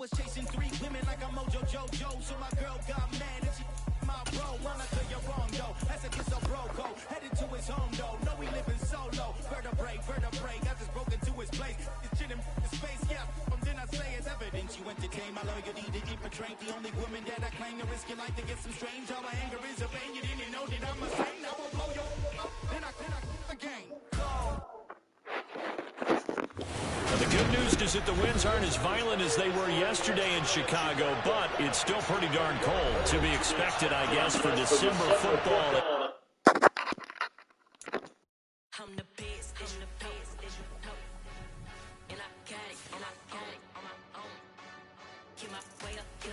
was chasing 3 women like I'm Mojo Jojo, so my girl got mad and she my bro. Wanna tell you wrong though, that's a kiss of Broco. Headed to his home though, no we living solo. Vertebrae, I just broke into his place. This shit in space, yeah. Then I say it's evidence you entertain my loyalty to keep betrayed. The only woman that I claim to risk your life to get some strange. All my anger is a vein. You didn't know that I'm a saint. I will blow your up. Then I again. The good news is that the winds aren't as violent as they were yesterday in Chicago, but it's still pretty darn cold. To be expected, I guess, for December football. I'm the best, and I got it, on my own. Get my way up, go.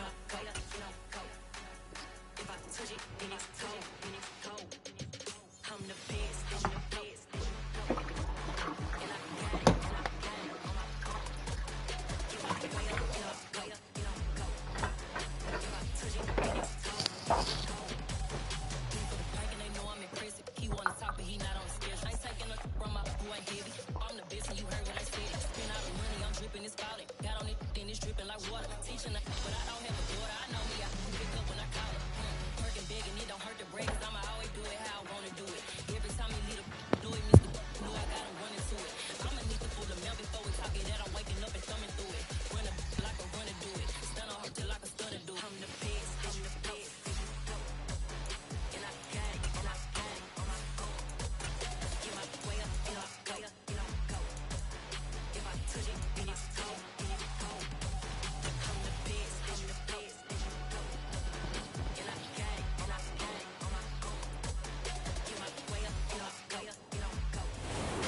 If I touch it, then it's cold. I'm the best, and I got it, on my own. Get my way up, go. If I touch it, then it's cold. They know I'm impressive. He wanna talk, but he not on the stairs. I ain't taking a from my boy heavy. I'm the best, and you heard what I said. Spend all the money, I'm dripping, it's spouting. Got on it, then it's dripping like water. Teaching, but I don't have a daughter. I know me, I can pick up when I call it. Working big, and it don't hurt the break, 'cause I'ma always do it how I wanna do it. Every time he lead a do it, Mr. Knew I got him running to it. I'ma need to pull the mail before we talk it. That I'm waking up and thumbing through it. Run a like a runner do it. Stun on her till I can stun and do it. I'm the best, and I got it, on my own. Get my way up, go. If I touch it, then it's cold. I'm the best, and I got it, on my own. Get my way up, go.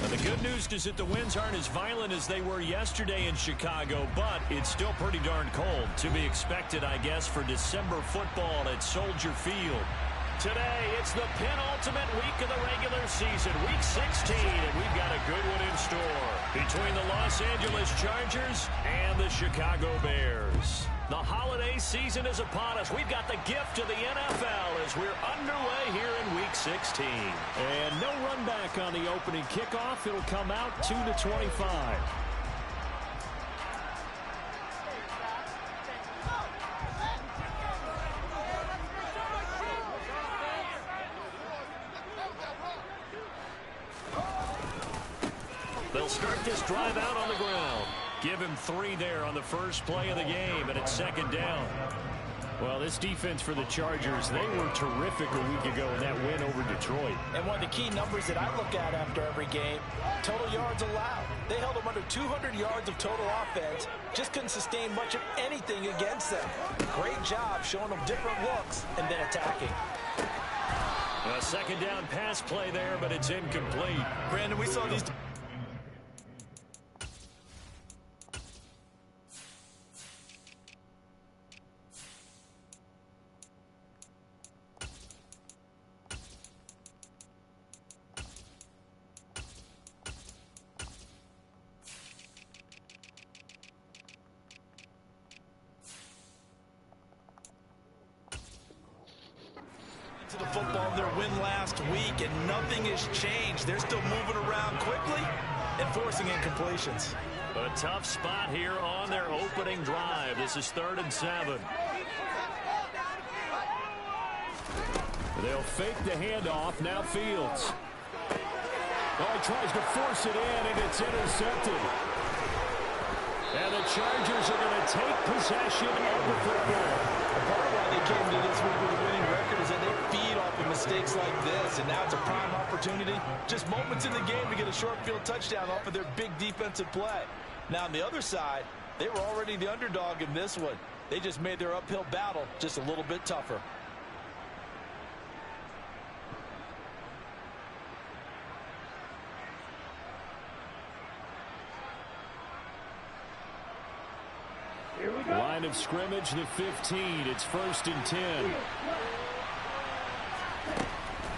The good news is that the winds aren't as violent as they were yesterday in Chicago, but it's still pretty darn cold. To be expected, I guess, for December football at Soldier Field. Today, it's the penultimate week of the regular season, Week 16, and we've got a good one in store between the Los Angeles Chargers and the Chicago Bears. The holiday season is upon us. We've got the gift of the NFL as we're underway here in Week 16. And no run back on the opening kickoff. It'll come out 2-25. They'll start this drive out on the ground. Give him 3 there on the first play of the game, and it's second down. Well, this defense for the Chargers, they were terrific a week ago in that win over Detroit. And one of the key numbers that I look at after every game, total yards allowed. They held them under 200 yards of total offense, just couldn't sustain much of anything against them. Great job showing them different looks and then attacking. A second down pass play there, but it's incomplete. Brandon, we saw these... to the football, their win last week, and nothing has changed. They're still moving around quickly and forcing incompletions. A tough spot here on their opening drive. This is 3rd and 7. They'll fake the handoff. Now Fields. Oh, he tries to force it in, and it's intercepted. And the Chargers are going to take possession of the football. Part of why they came to this week with a winning record is that they feed off of mistakes like this, and now it's a prime opportunity. Just moments in the game to get a short field touchdown off of their big defensive play. Now, on the other side, they were already the underdog in this one. They just made their uphill battle just a little bit tougher. Line of scrimmage, the 15. It's 1st and 10.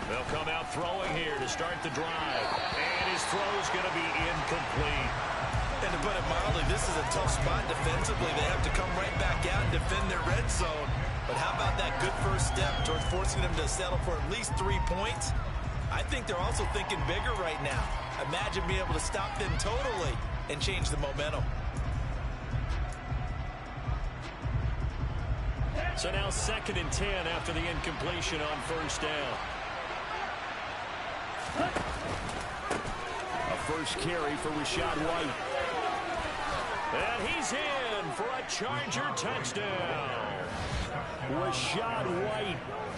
They'll come out throwing here to start the drive. And his throw's going to be incomplete. And to put it mildly, this is a tough spot defensively. They have to come right back out and defend their red zone. But how about that good first step towards forcing them to settle for at least 3 points? I think they're also thinking bigger right now. Imagine being able to stop them totally and change the momentum. So now 2nd and 10 after the incompletion on first down. A first carry for Rachaad White. And he's in for a Charger touchdown. Rachaad White,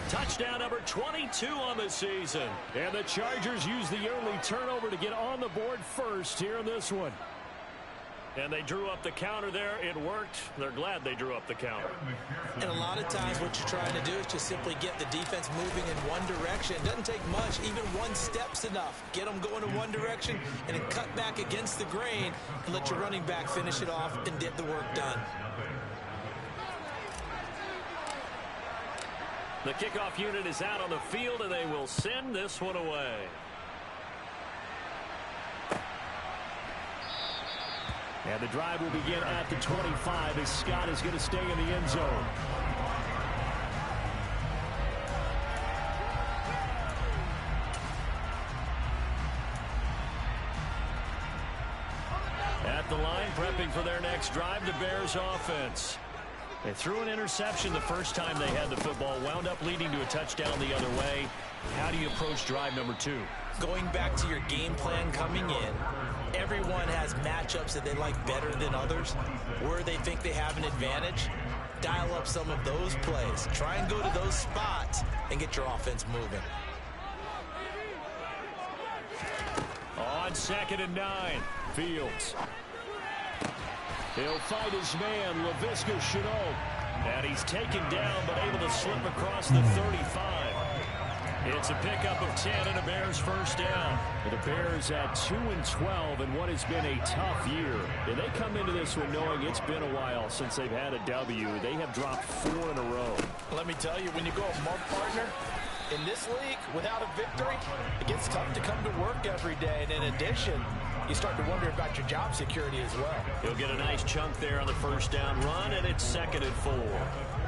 touchdown number 22 on the season. And the Chargers use the early turnover to get on the board first here in this one. And they drew up the counter there. It worked. They're glad they drew up the counter. And a lot of times what you're trying to do is just simply get the defense moving in one direction. It doesn't take much. Even one step's enough. Get them going in one direction and then cut back against the grain and let your running back finish it off and get the work done. The kickoff unit is out on the field, and they will send this one away. And the drive will begin at the 25 as Scott is going to stay in the end zone. At the line, prepping for their next drive, the Bears offense. They threw an interception the first time they had the football, wound up leading to a touchdown the other way. How do you approach drive number 2? Going back to your game plan coming in, everyone has matchups that they like better than others. Where they think they have an advantage, dial up some of those plays. Try and go to those spots and get your offense moving. On 2nd and 9, Fields. He'll fight his man, Laviska Shenault. And he's taken down, but able to slip across the 35. It's a pickup of 10 and a Bears first down. The Bears at 2-12 in what has been a tough year. And they come into this one knowing it's been a while since they've had a W. They have dropped 4 in a row. Let me tell you, when you go a month partner, in this league, without a victory, it gets tough to come to work every day. And in addition, you start to wonder about your job security as well. He'll get a nice chunk there on the first down run, and it's 2nd and 4.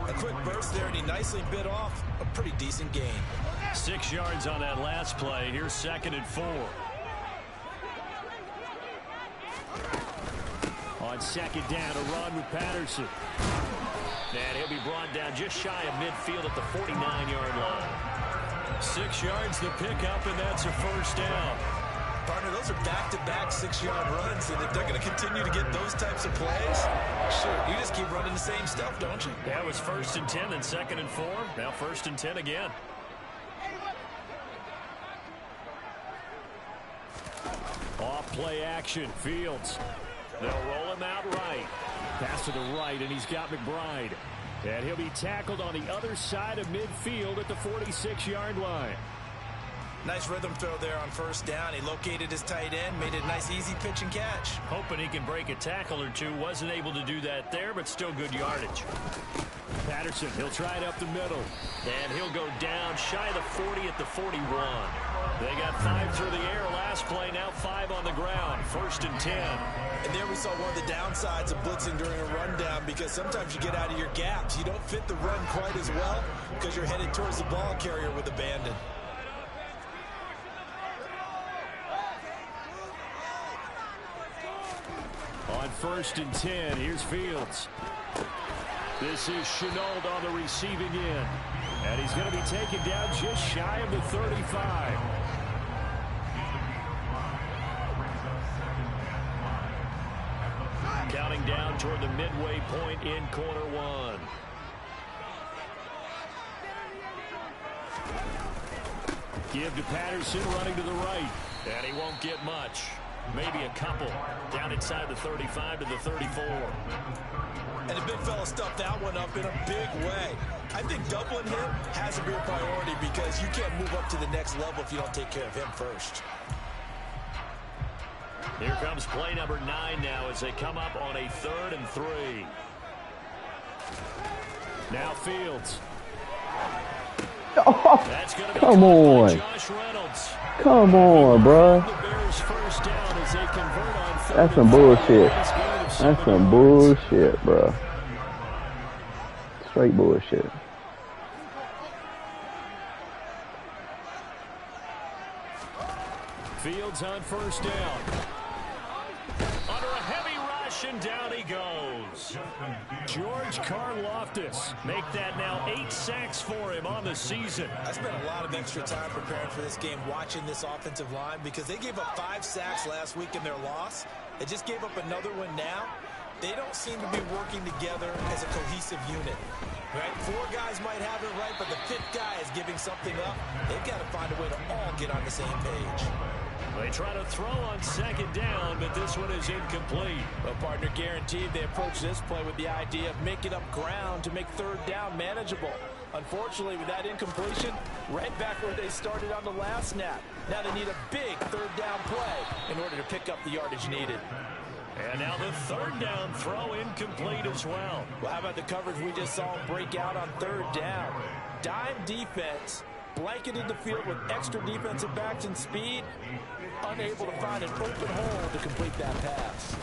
A quick burst there, and he nicely bit off a pretty decent gain. 6 yards on that last play. Here's 2nd and 4. On 2nd down, a run with Patterson. And he'll be brought down just shy of midfield at the 49-yard line. 6 yards the pickup, and that's a first down. Partner, those are back-to-back 6-yard runs, and if they're going to continue to get those types of plays, sure, you just keep running the same stuff, don't you? That was 1st and 10, then 2nd and 4. Now 1st and 10 again. Off play action, Fields. They'll roll him out right. Pass to the right, and he's got McBride. And he'll be tackled on the other side of midfield at the 46-yard line. Nice rhythm throw there on first down. He located his tight end, made it a nice easy pitch and catch. Hoping he can break a tackle or two. Wasn't able to do that there, but still good yardage. Patterson, he'll try it up the middle. And he'll go down shy of the 40 at the 41. They got 5 through the air last play, now 5 on the ground. 1st and 10. And there we saw one of the downsides of blitzing during a rundown, because sometimes you get out of your gaps. You don't fit the run quite as well because you're headed towards the ball carrier with abandon. On 1st and 10, here's Fields. This is Shenault on the receiving end. And he's going to be taken down just shy of the 35. Counting down toward the midway point in quarter 1. Give to Patterson running to the right. And he won't get much. Maybe a couple. Down inside the 35 to the 34. And the big fella stuffed that one up in a big way. I think doubling him has to be a priority, because you can't move up to the next level if you don't take care of him first. Here comes play number 9 now as they come up on a 3rd and 3. Now Fields. That's going to be come on. Josh Reynolds. Come on, bro. The Bears first down as they convert on 3rd. That's some bullshit. That's some bullshit, bro. Straight bullshit. Fields on 1st down. Under a heavy rush, and down he goes. George Karlaftis make that now 8 sacks for him on the season. I spent a lot of extra time preparing for this game, watching this offensive line, because they gave up 5 sacks last week in their loss. They just gave up another one now. They don't seem to be working together as a cohesive unit. Right? 4 guys might have it right, but the 5th guy is giving something up. They've got to find a way to all get on the same page. They try to throw on 2nd down, but this one is incomplete. Well, partner, guaranteed they approach this play with the idea of making up ground to make 3rd down manageable. Unfortunately, with that incompletion, right back where they started on the last snap. Now they need a big 3rd down play in order to pick up the yardage needed. And now the 3rd down throw incomplete as well. Well, how about the coverage we just saw break out on 3rd down? Dime defense, blanketed the field with extra defensive backs and speed, unable to find an open hole to complete that pass.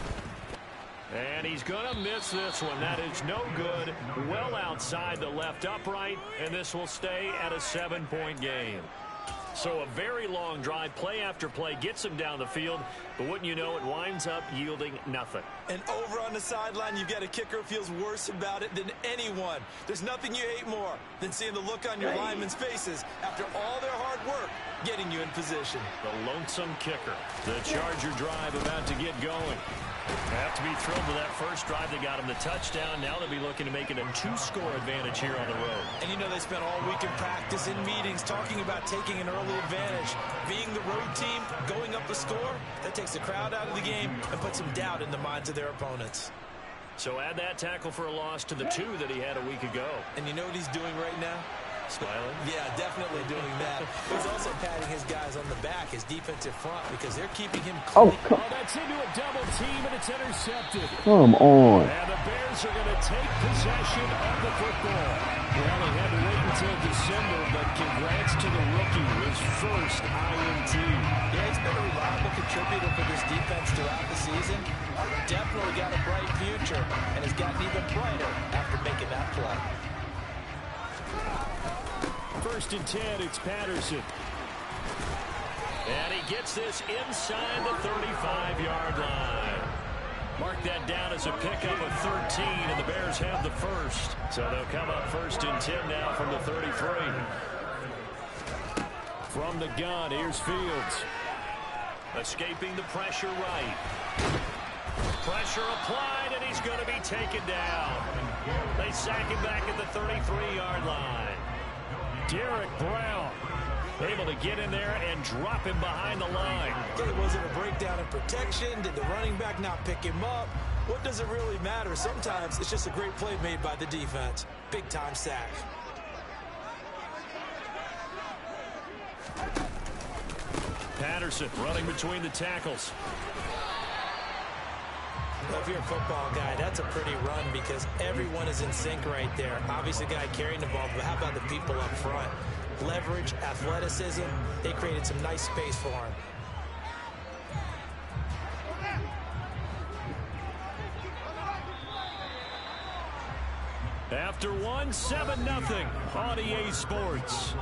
And he's going to miss this one. That is no good. Well outside the left upright, and this will stay at a 7-point game. So a very long drive, play after play, gets him down the field, but wouldn't you know, it winds up yielding nothing. And over on the sideline, you've got a kicker who feels worse about it than anyone. There's nothing you hate more than seeing the look on your linemen's faces after all their hard work getting you in position. The lonesome kicker. The Charger drive about to get going. They have to be thrilled with that first drive that got him the touchdown. Now they'll be looking to make it a 2-score advantage here on the road. And you know they spent all week in practice, in meetings, talking about taking an early advantage. Being the road team, going up the score, that takes the crowd out of the game and puts some doubt in the minds of their opponents. So add that tackle for a loss to the 2 that he had a week ago. And you know what he's doing right now? Smiling? Yeah, definitely doing that. He's also patting his guys on the back, his defensive front, because they're keeping him clean. Oh, that's into a double team, and it's intercepted. Come on. And the Bears are going to take possession of the football. Well, they had to wait until December, but congrats to the rookie, his first INT. Yeah, he's been a reliable contributor for this defense throughout the season. Definitely got a bright future, and has gotten even brighter after making that play. 1st and 10, it's Patterson. And he gets this inside the 35-yard line. Mark that down as a pickup of 13, and the Bears have the first. So they'll come up 1st and 10 now from the 33. From the gun, here's Fields. Escaping the pressure right. Pressure applied, and he's going to be taken down. They sack him back at the 33-yard line. Derek Brown able to get in there and drop him behind the line. It wasn't a breakdown in protection. Did the running back not pick him up? What does it really matter? Sometimes it's just a great play made by the defense. Big-time sack. Patterson running between the tackles. Well, if you're a football guy, that's a pretty run because everyone is in sync right there. Obviously, the guy carrying the ball, but how about the people up front? Leverage, athleticism, they created some nice space for him. After 1, 7-0 on EA Sports.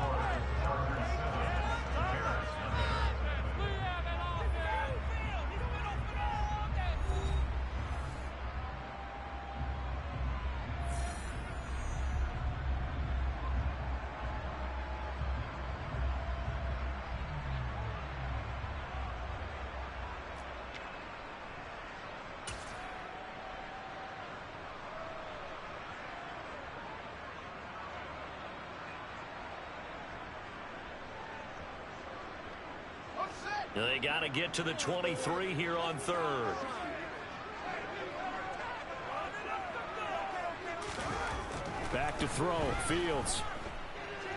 They got to get to the 23 here on 3rd. Back to throw. Fields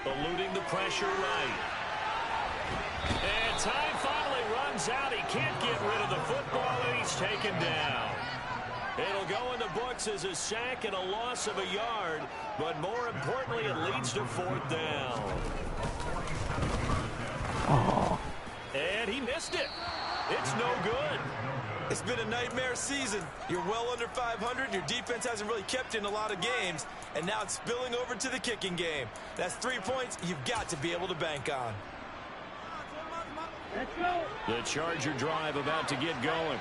eluding the pressure right. And time finally runs out. He can't get rid of the football, and he's taken down. It'll go in the books as a sack and a loss of a yard, but more importantly, it leads to 4th down. Oh. And he missed it. It's no good. It's been a nightmare season. You're well under 500. Your defense hasn't really kept you in a lot of games. And now it's spilling over to the kicking game. That's 3 points you've got to be able to bank on. The Charger drive about to get going.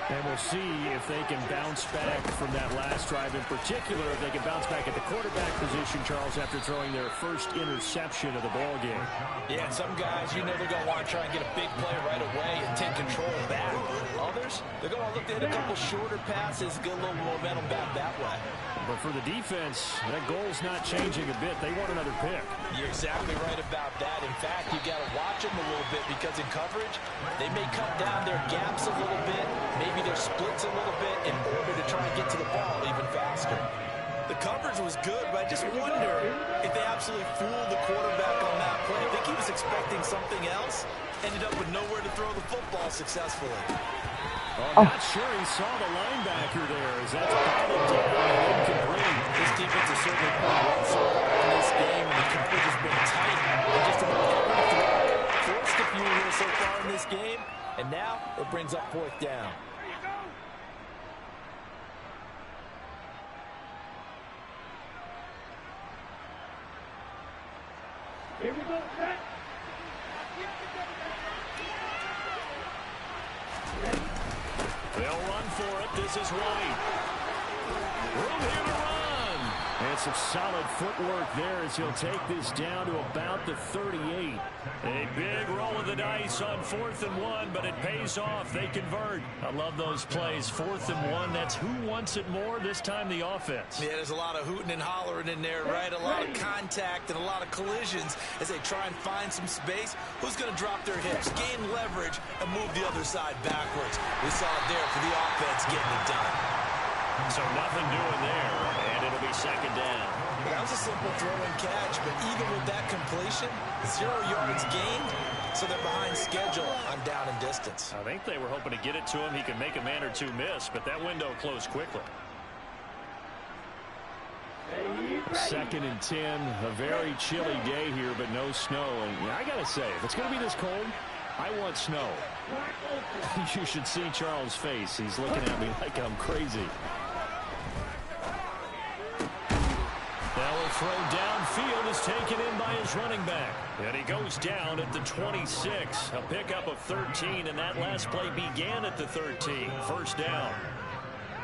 And we'll see if they can bounce back from that last drive, in particular, if they can bounce back at the quarterback position, Charles, after throwing their first interception of the ball game. Yeah, some guys, you know they're going to want to try and get a big play right away and take control back. Others, they're going to look to hit a couple shorter passes, get a little momentum back that way. But for the defense, that goal's not changing a bit. They want another pick. You're exactly right about that. In fact, you got to watch them a little bit because in coverage, they may cut down their gaps a little bit, maybe their splits a little bit in order to try and get to the ball even faster. The coverage was good, but I just wonder if they absolutely fooled the quarterback on that play. I think he was expecting something else, ended up with nowhere to throw the football successfully. Well, not sure he saw the linebacker there as that's batted down and incomplete. This defense has certainly played well so far in this game, and the coverage has been tight. And just about every throw forced a few here so far in this game, and now it brings up 4th down. Here we go, set. They'll run for it. This is White. Room here to run. And some solid footwork there as he'll take this down to about the 38. A big roll of the dice on 4th and 1, but it pays off. They convert. I love those plays. 4th and 1, that's who wants it more, this time the offense. Yeah, there's a lot of hooting and hollering in there, right? A lot of contact and a lot of collisions as they try and find some space. Who's going to drop their hips, gain leverage, and move the other side backwards? We saw it there for the offense getting it done. So nothing doing there, and it'll be 2nd down. That was a simple throw and catch, but even with that completion, 0 yards gained, so they're behind schedule on down and distance. I think they were hoping to get it to him. He could make a man or two miss, but that window closed quickly. 2nd and 10, a very chilly day here, but no snow. And I got to say, if it's going to be this cold, I want snow. You should see Charles' face. He's looking at me like I'm crazy. Now a throw downfield is taken in by his running back. And he goes down at the 26. A pickup of 13, and that last play began at the 13. 1st down.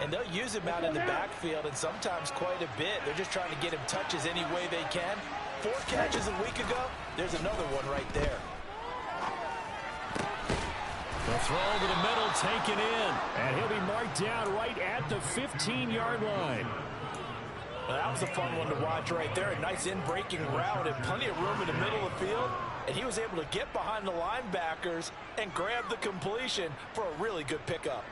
And they'll use him out in the backfield, and sometimes quite a bit. They're just trying to get him touches any way they can. 4 catches a week ago. There's another one right there. The throw to the middle taken in. And he'll be marked down right at the 15-yard line. Well, that was a fun one to watch right there. A nice in-breaking route and plenty of room in the middle of the field. And he was able to get behind the linebackers and grab the completion for a really good pickup.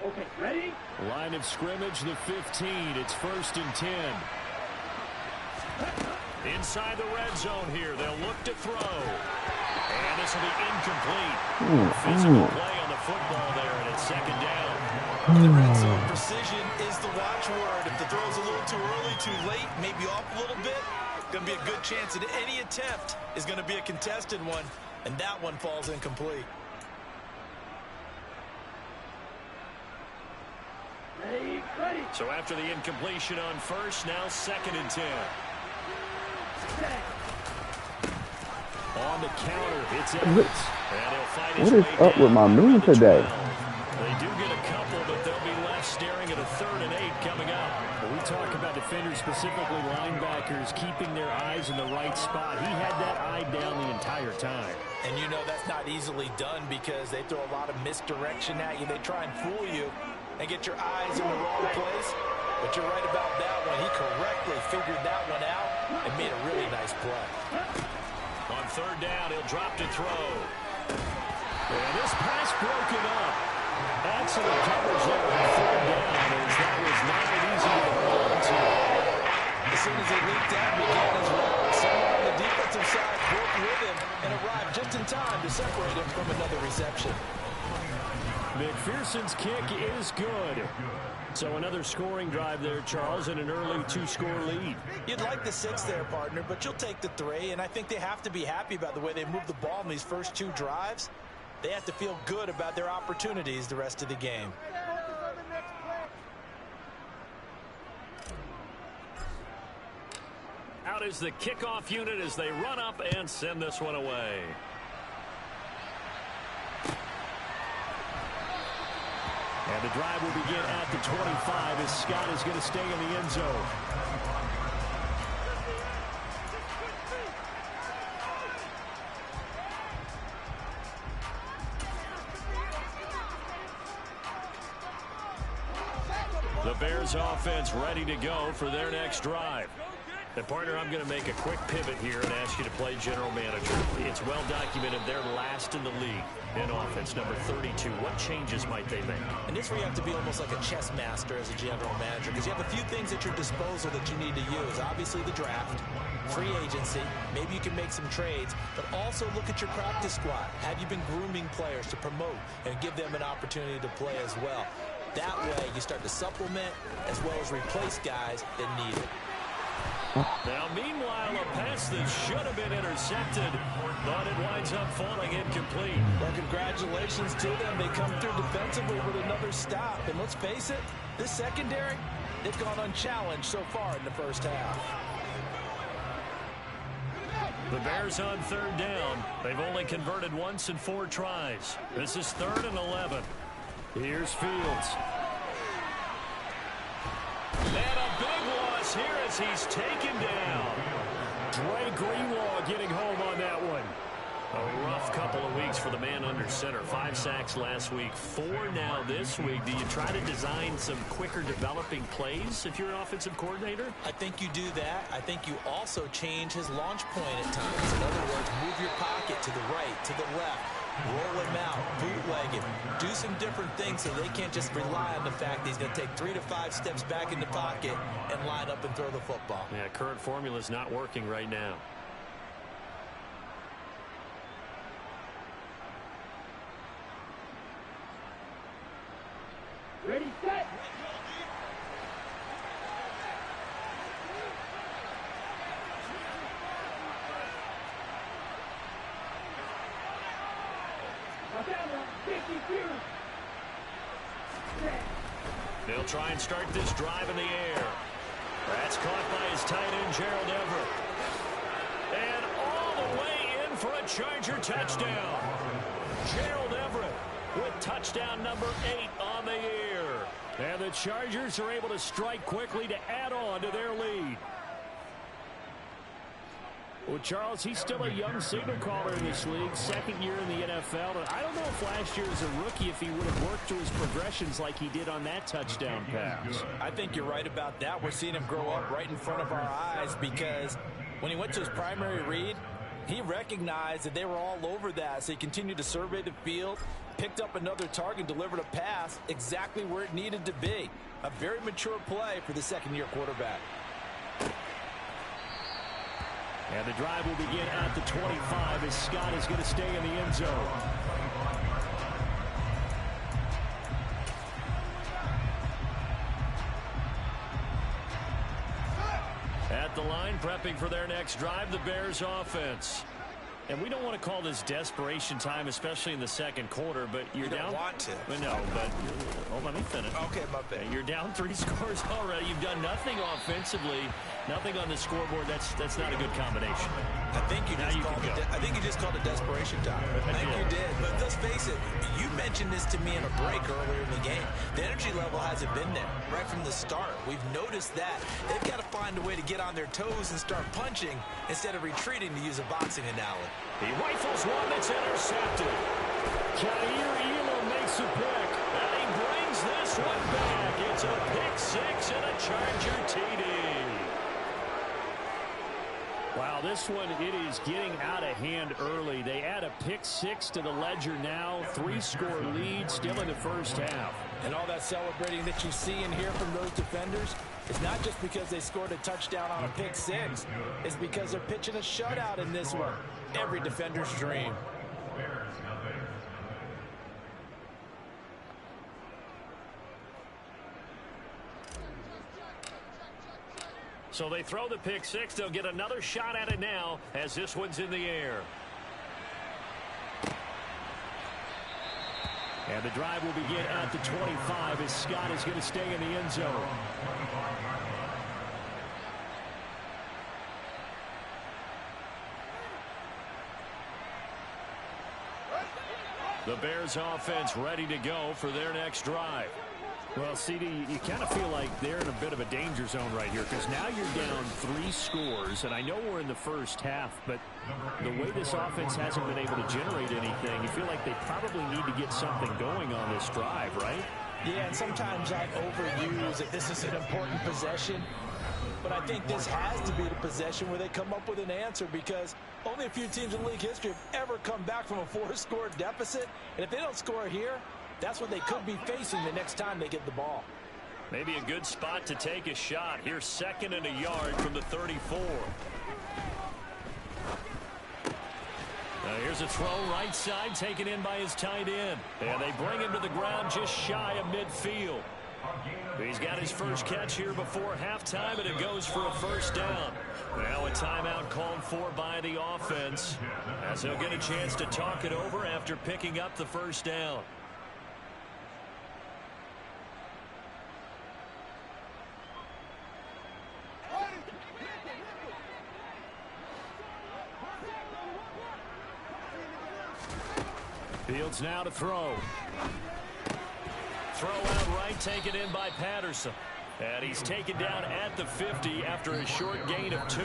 Okay, ready? Line of scrimmage, the 15. It's 1st and 10. Inside the red zone here. They'll look to throw. And this will be incomplete. Physical play on the football there, and it's 2nd down. The red zone precision is the watchword. If the throw's a little too early, too late, maybe off a little bit, going to be a good chance that any attempt is going to be a contested one, and that one falls incomplete. Ready. So after the incompletion on 1st, now 2nd and 10. On the counter, it's Edwards. And he'll fight his What is way up with my down moon to the today? 12. They do get a couple, but they'll be left staring at a 3rd and 8 coming up. When we talk about defenders, specifically linebackers, keeping their eyes in the right spot. He had that eye down the entire time. And you know that's not easily done because they throw a lot of misdirection at you. They try and fool you and get your eyes in the wrong place. But you're right about that one. He correctly figured that one out and made a really nice play. On 3rd down, he'll drop to throw. And this pass broken up. Excellent coverage there on 3rd down, as that was not an easy to hold on to. As soon as he leaked out, began his route. Someone on the defensive side broke with him and arrived just in time to separate him from another reception. McPherson's kick is good. So another scoring drive there, Charles, and an early 2-score lead. You'd like the 6 there, partner, but you'll take the 3, and I think they have to be happy about the way they moved the ball in these first 2 drives. They have to feel good about their opportunities the rest of the game. Out is the kickoff unit as they run up and send this one away. And And the drive will begin at the 25 as Scott is going to stay in the end zone. The Bears offense ready to go for their next drive. And partner, I'm going to make a quick pivot here and ask you to play general manager. It's well documented they're last in the league in offense, number 32. What changes might they make? And this is where you have to be almost like a chess master as a general manager, because you have a few things at your disposal that you need to use. Obviously the draft, free agency, maybe you can make some trades, but also look at your practice squad. Have you been grooming players to promote and give them an opportunity to play as well? That way you start to supplement as well as replace guys that need it. Now, meanwhile, a pass that should have been intercepted, but it winds up falling incomplete. Well, congratulations to them. They come through defensively with another stop. And let's face it, this secondary, they've gone unchallenged so far in the first half. The Bears on third down. They've only converted once in 4 tries. This is 3rd and 11. Here's Fields. And a big loss here as he's taken down. Dre Greenlaw getting home on that one. A rough couple of weeks for the man under center. 5 sacks last week, 4 now this week. Do you try to design some quicker developing plays if you're an offensive coordinator? I think you do that. I think you also change his launch point at times. In other words, move your pocket to the right, to the left. Roll him out, bootleg him, do some different things so they can't just rely on the fact that he's going to take 3 to 5 steps back in the pocket and line up and throw the football. Yeah, current formula is not working right now. Ready, set. They'll try and start this drive in the air. That's caught by his tight end, Gerald Everett. And all the way in for a Charger touchdown. Gerald Everett with touchdown number 8 on the year. And the Chargers are able to strike quickly to add on to their lead. Well, Charles, he's still a young signal caller in this league, 2nd year in the NFL. And I don't know if last year as a rookie, if he would have worked through his progressions like he did on that touchdown pass. I think you're right about that. We're seeing him grow up right in front of our eyes because when he went to his primary read, he recognized that they were all over that. So he continued to survey the field, picked up another target, delivered a pass exactly where it needed to be. A very mature play for the 2nd-year quarterback. And the drive will begin at the 25 as Scott is going to stay in the end zone. At the line, prepping for their next drive, the Bears offense. And we don't want to call this desperation time, especially in the 2nd quarter, but you're down. You don't want to. No, but let me finish. Okay, my bad. You're down 3 scores already. You've done nothing offensively, nothing on the scoreboard. That's not a good combination. I think you just called it desperation time. I think you did. But let's face it, you mentioned this to me in a break earlier in the game. The energy level hasn't been there right from the start. We've noticed that. They've got to find a way to get on their toes and start punching instead of retreating, to use a boxing analogy. He rifles one that's intercepted. Jair Elam makes a pick, and he brings this one back. It's a pick 6 and a Charger TD. Wow, this one, it is getting out of hand early. They add a pick 6 to the ledger now. 3-score lead still in the first half. And all that celebrating that you see and hear from those defenders, it's not just because they scored a touchdown on a pick 6. It's because they're pitching a shutout in this one. Every defender's dream. So they throw the pick 6. They'll get another shot at it now as this one's in the air. And the drive will begin at the 25 as Scott is going to stay in the end zone. The Bears offense ready to go for their next drive. Well, CD, you kind of feel like they're in a bit of a danger zone right here because now you're down 3 scores, and I know we're in the first half, but the way this offense hasn't been able to generate anything, you feel like they probably need to get something going on this drive, right? Yeah, and sometimes I overuse that this is an important possession, but I think this has to be the possession where they come up with an answer because only a few teams in league history have ever come back from a 4-score deficit, and if they don't score here, that's what they could be facing the next time they get the ball. Maybe a good spot to take a shot. Here's 2nd and a yard from the 34. Here's a throw right side taken in by his tight end. And they bring him to the ground just shy of midfield. He's got his first catch here before halftime, and it goes for a first down. Now a timeout called for by the offense as he'll get a chance to talk it over after picking up the first down. Fields now to throw. Throw out right, taken in by Patterson. And he's taken down at the 50 after a short gain of 2.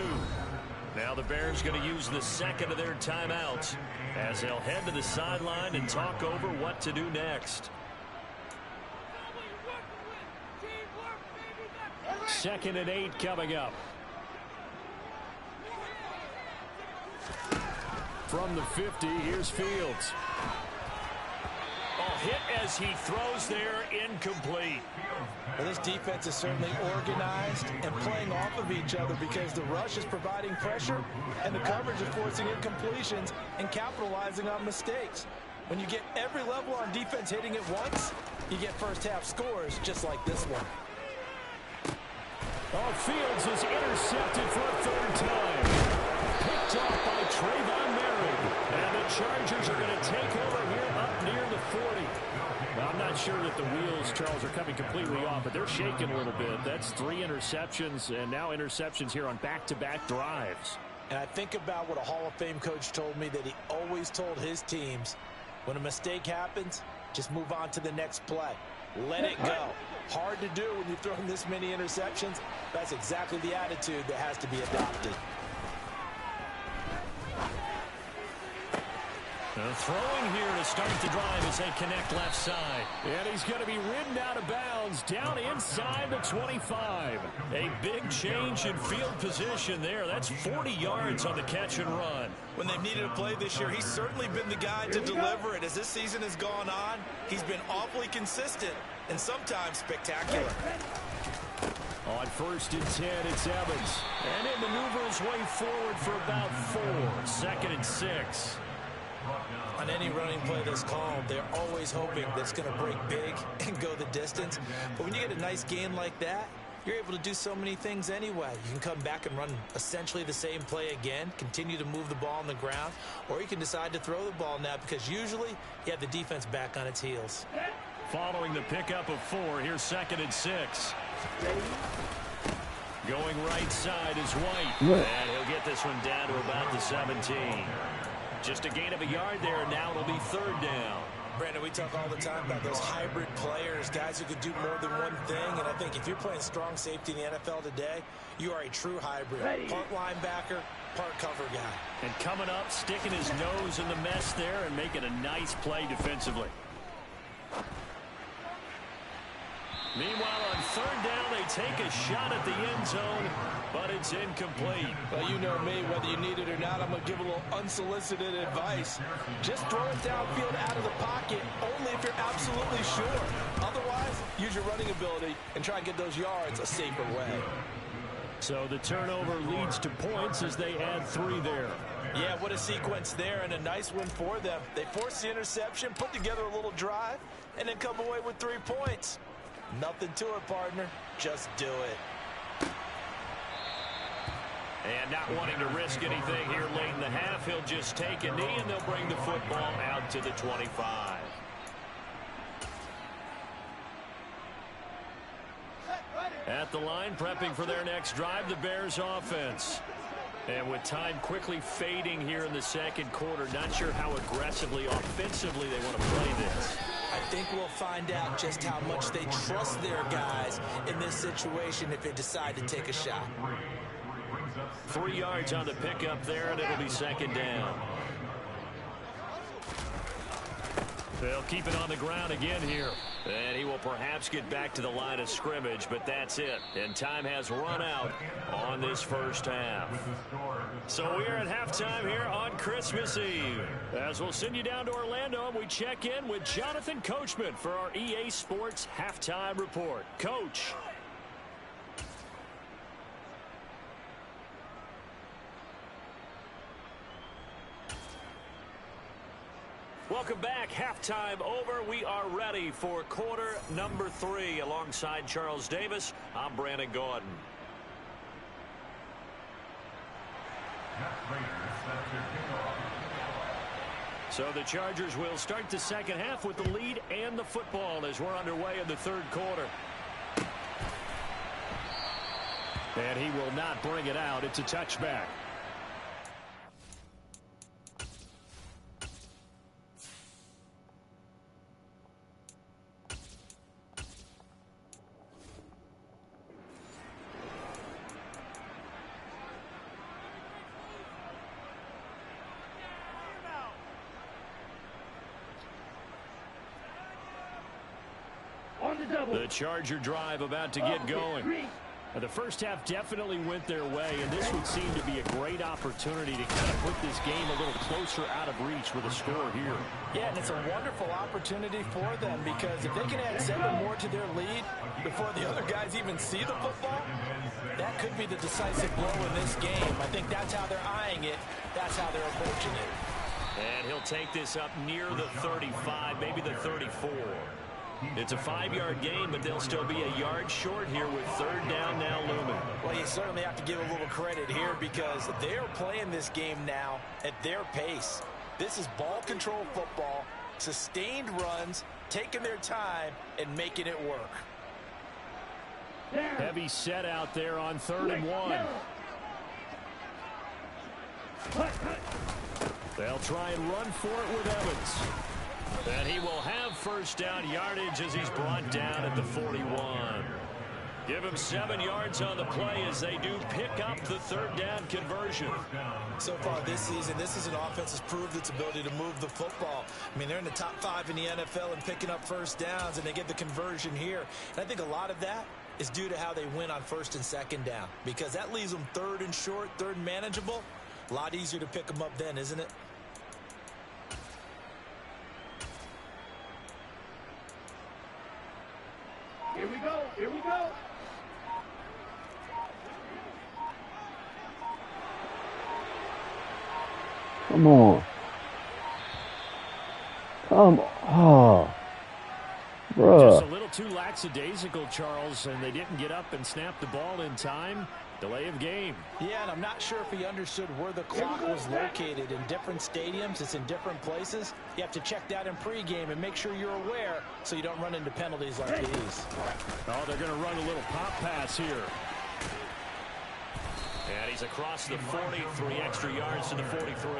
Now the Bears going to use the second of their timeouts as they'll head to the sideline and talk over what to do next. 2nd and 8 coming up. From the 50, here's Fields. Hit as he throws there, incomplete. Well, this defense is certainly organized and playing off of each other because the rush is providing pressure and the coverage is forcing incompletions and capitalizing on mistakes. When you get every level on defense hitting it once, you get first half scores just like this one. Oh, Fields is intercepted for a 3rd time. Picked off by Trayvon Merrick. And the Chargers are going to take over here up near the 40. Well, I'm not sure that the wheels, Charles, are coming completely off, but they're shaking a little bit. That's 3 interceptions and now interceptions here on back-to-back drives. And I think about what a Hall of Fame coach told me that he always told his teams, when a mistake happens, just move on to the next play. Let it go. Hard to do when you've thrown this many interceptions. That's exactly the attitude that has to be adopted. Throwing here to start the drive as they connect left side. And he's going to be ridden out of bounds down inside the 25. A big change in field position there. That's 40 yards on the catch and run. When they've needed a play this year, he's certainly been the guy to deliver it. As this season has gone on, he's been awfully consistent and sometimes spectacular. On 1st and 10, it's Evans. And he maneuvers way forward for about 4. 2nd and 6. On any running play that's called, they're always hoping that it's going to break big and go the distance. But when you get a nice gain like that, you're able to do so many things anyway. You can come back and run essentially the same play again, continue to move the ball on the ground, or you can decide to throw the ball now because usually you have the defense back on its heels. Following the pickup of 4, here's 2nd and 6. Going right side is White. And he'll get this one down to about the 17. Just a gain of a yard there, and now it'll be 3rd down. Brandon, we talk all the time about those hybrid players, guys who could do more than one thing, and I think if you're playing strong safety in the NFL today, you are a true hybrid. Part linebacker, part cover guy. And coming up, sticking his nose in the mess there and making a nice play defensively. Meanwhile, on 3rd down, they take a shot at the end zone, but it's incomplete. Well, you know me, whether you need it or not, I'm going to give a little unsolicited advice. Just throw it downfield out of the pocket, only if you're absolutely sure. Otherwise, use your running ability and try and get those yards a safer way. So the turnover leads to points as they add 3 there. Yeah, what a sequence there, and a nice win for them. They forced the interception, put together a little drive, and then come away with 3 points. Nothing to it, partner. Just do it. And not wanting to risk anything here late in the half, he'll just take a knee, and they'll bring the football out to the 25. At the line, prepping for their next drive, the Bears offense. And with time quickly fading here in the 2nd quarter, not sure how aggressively, offensively they want to play this. I I think we'll find out just how much they trust their guys in this situation if they decide to take a shot. 3 yards on the pickup there, and it'll be second down. They'll keep it on the ground again here. And he will perhaps get back to the line of scrimmage, but that's it. And time has run out on this first half. So we're at halftime here on Christmas Eve. As we'll send you down to Orlando, and we check in with Jonathan Coachman for our EA Sports Halftime Report. Coach. Welcome back. Halftime over. We are ready for quarter number 3. Alongside Charles Davis, I'm Brandon Gordon. So the Chargers will start the second half with the lead and the football as we're underway in the third quarter. And he will not bring it out. It's a touchback. The Charger drive about to get going. The first half definitely went their way, and this would seem to be a great opportunity to kind of put this game a little closer out of reach with a score here. Yeah, and it's a wonderful opportunity for them because if they can add 7 more to their lead before the other guys even see the football, that could be the decisive blow in this game. I think that's how they're eyeing it. That's how they're approaching it. And he'll take this up near the 35, maybe the 34. It's a 5-yard gain, but they'll still be a yard short here with third down now looming. Well, you certainly have to give a little credit here because they're playing this game now at their pace. This is ball control football, sustained runs, taking their time, and making it work. Heavy set out there on 3rd and 1. They'll try and run for it with Evans. And he will have first down yardage as he's brought down at the 41. Give him 7 yards on the play as they do pick up the third down conversion. So far this season, this is an offense that's proved its ability to move the football. I mean, they're in the top 5 in the NFL and picking up first downs, and they get the conversion here. And I think a lot of that is due to how they win on 1st and 2nd down, because that leaves them 3rd and short, 3rd and manageable. A lot easier to pick them up then, isn't it? Here we go. Here we go. Come on. Come on. Bruh. Just a little too lackadaisical, Charles, and they didn't get up and snap the ball in time. Delay of game. Yeah, and I'm not sure if he understood where the clock was located. In different stadiums, it's in different places. You have to check that in pregame and make sure you're aware so you don't run into penalties like these. Oh, they're going to run a little pop pass here. And he's across the 40, 3 extra yards to the 43.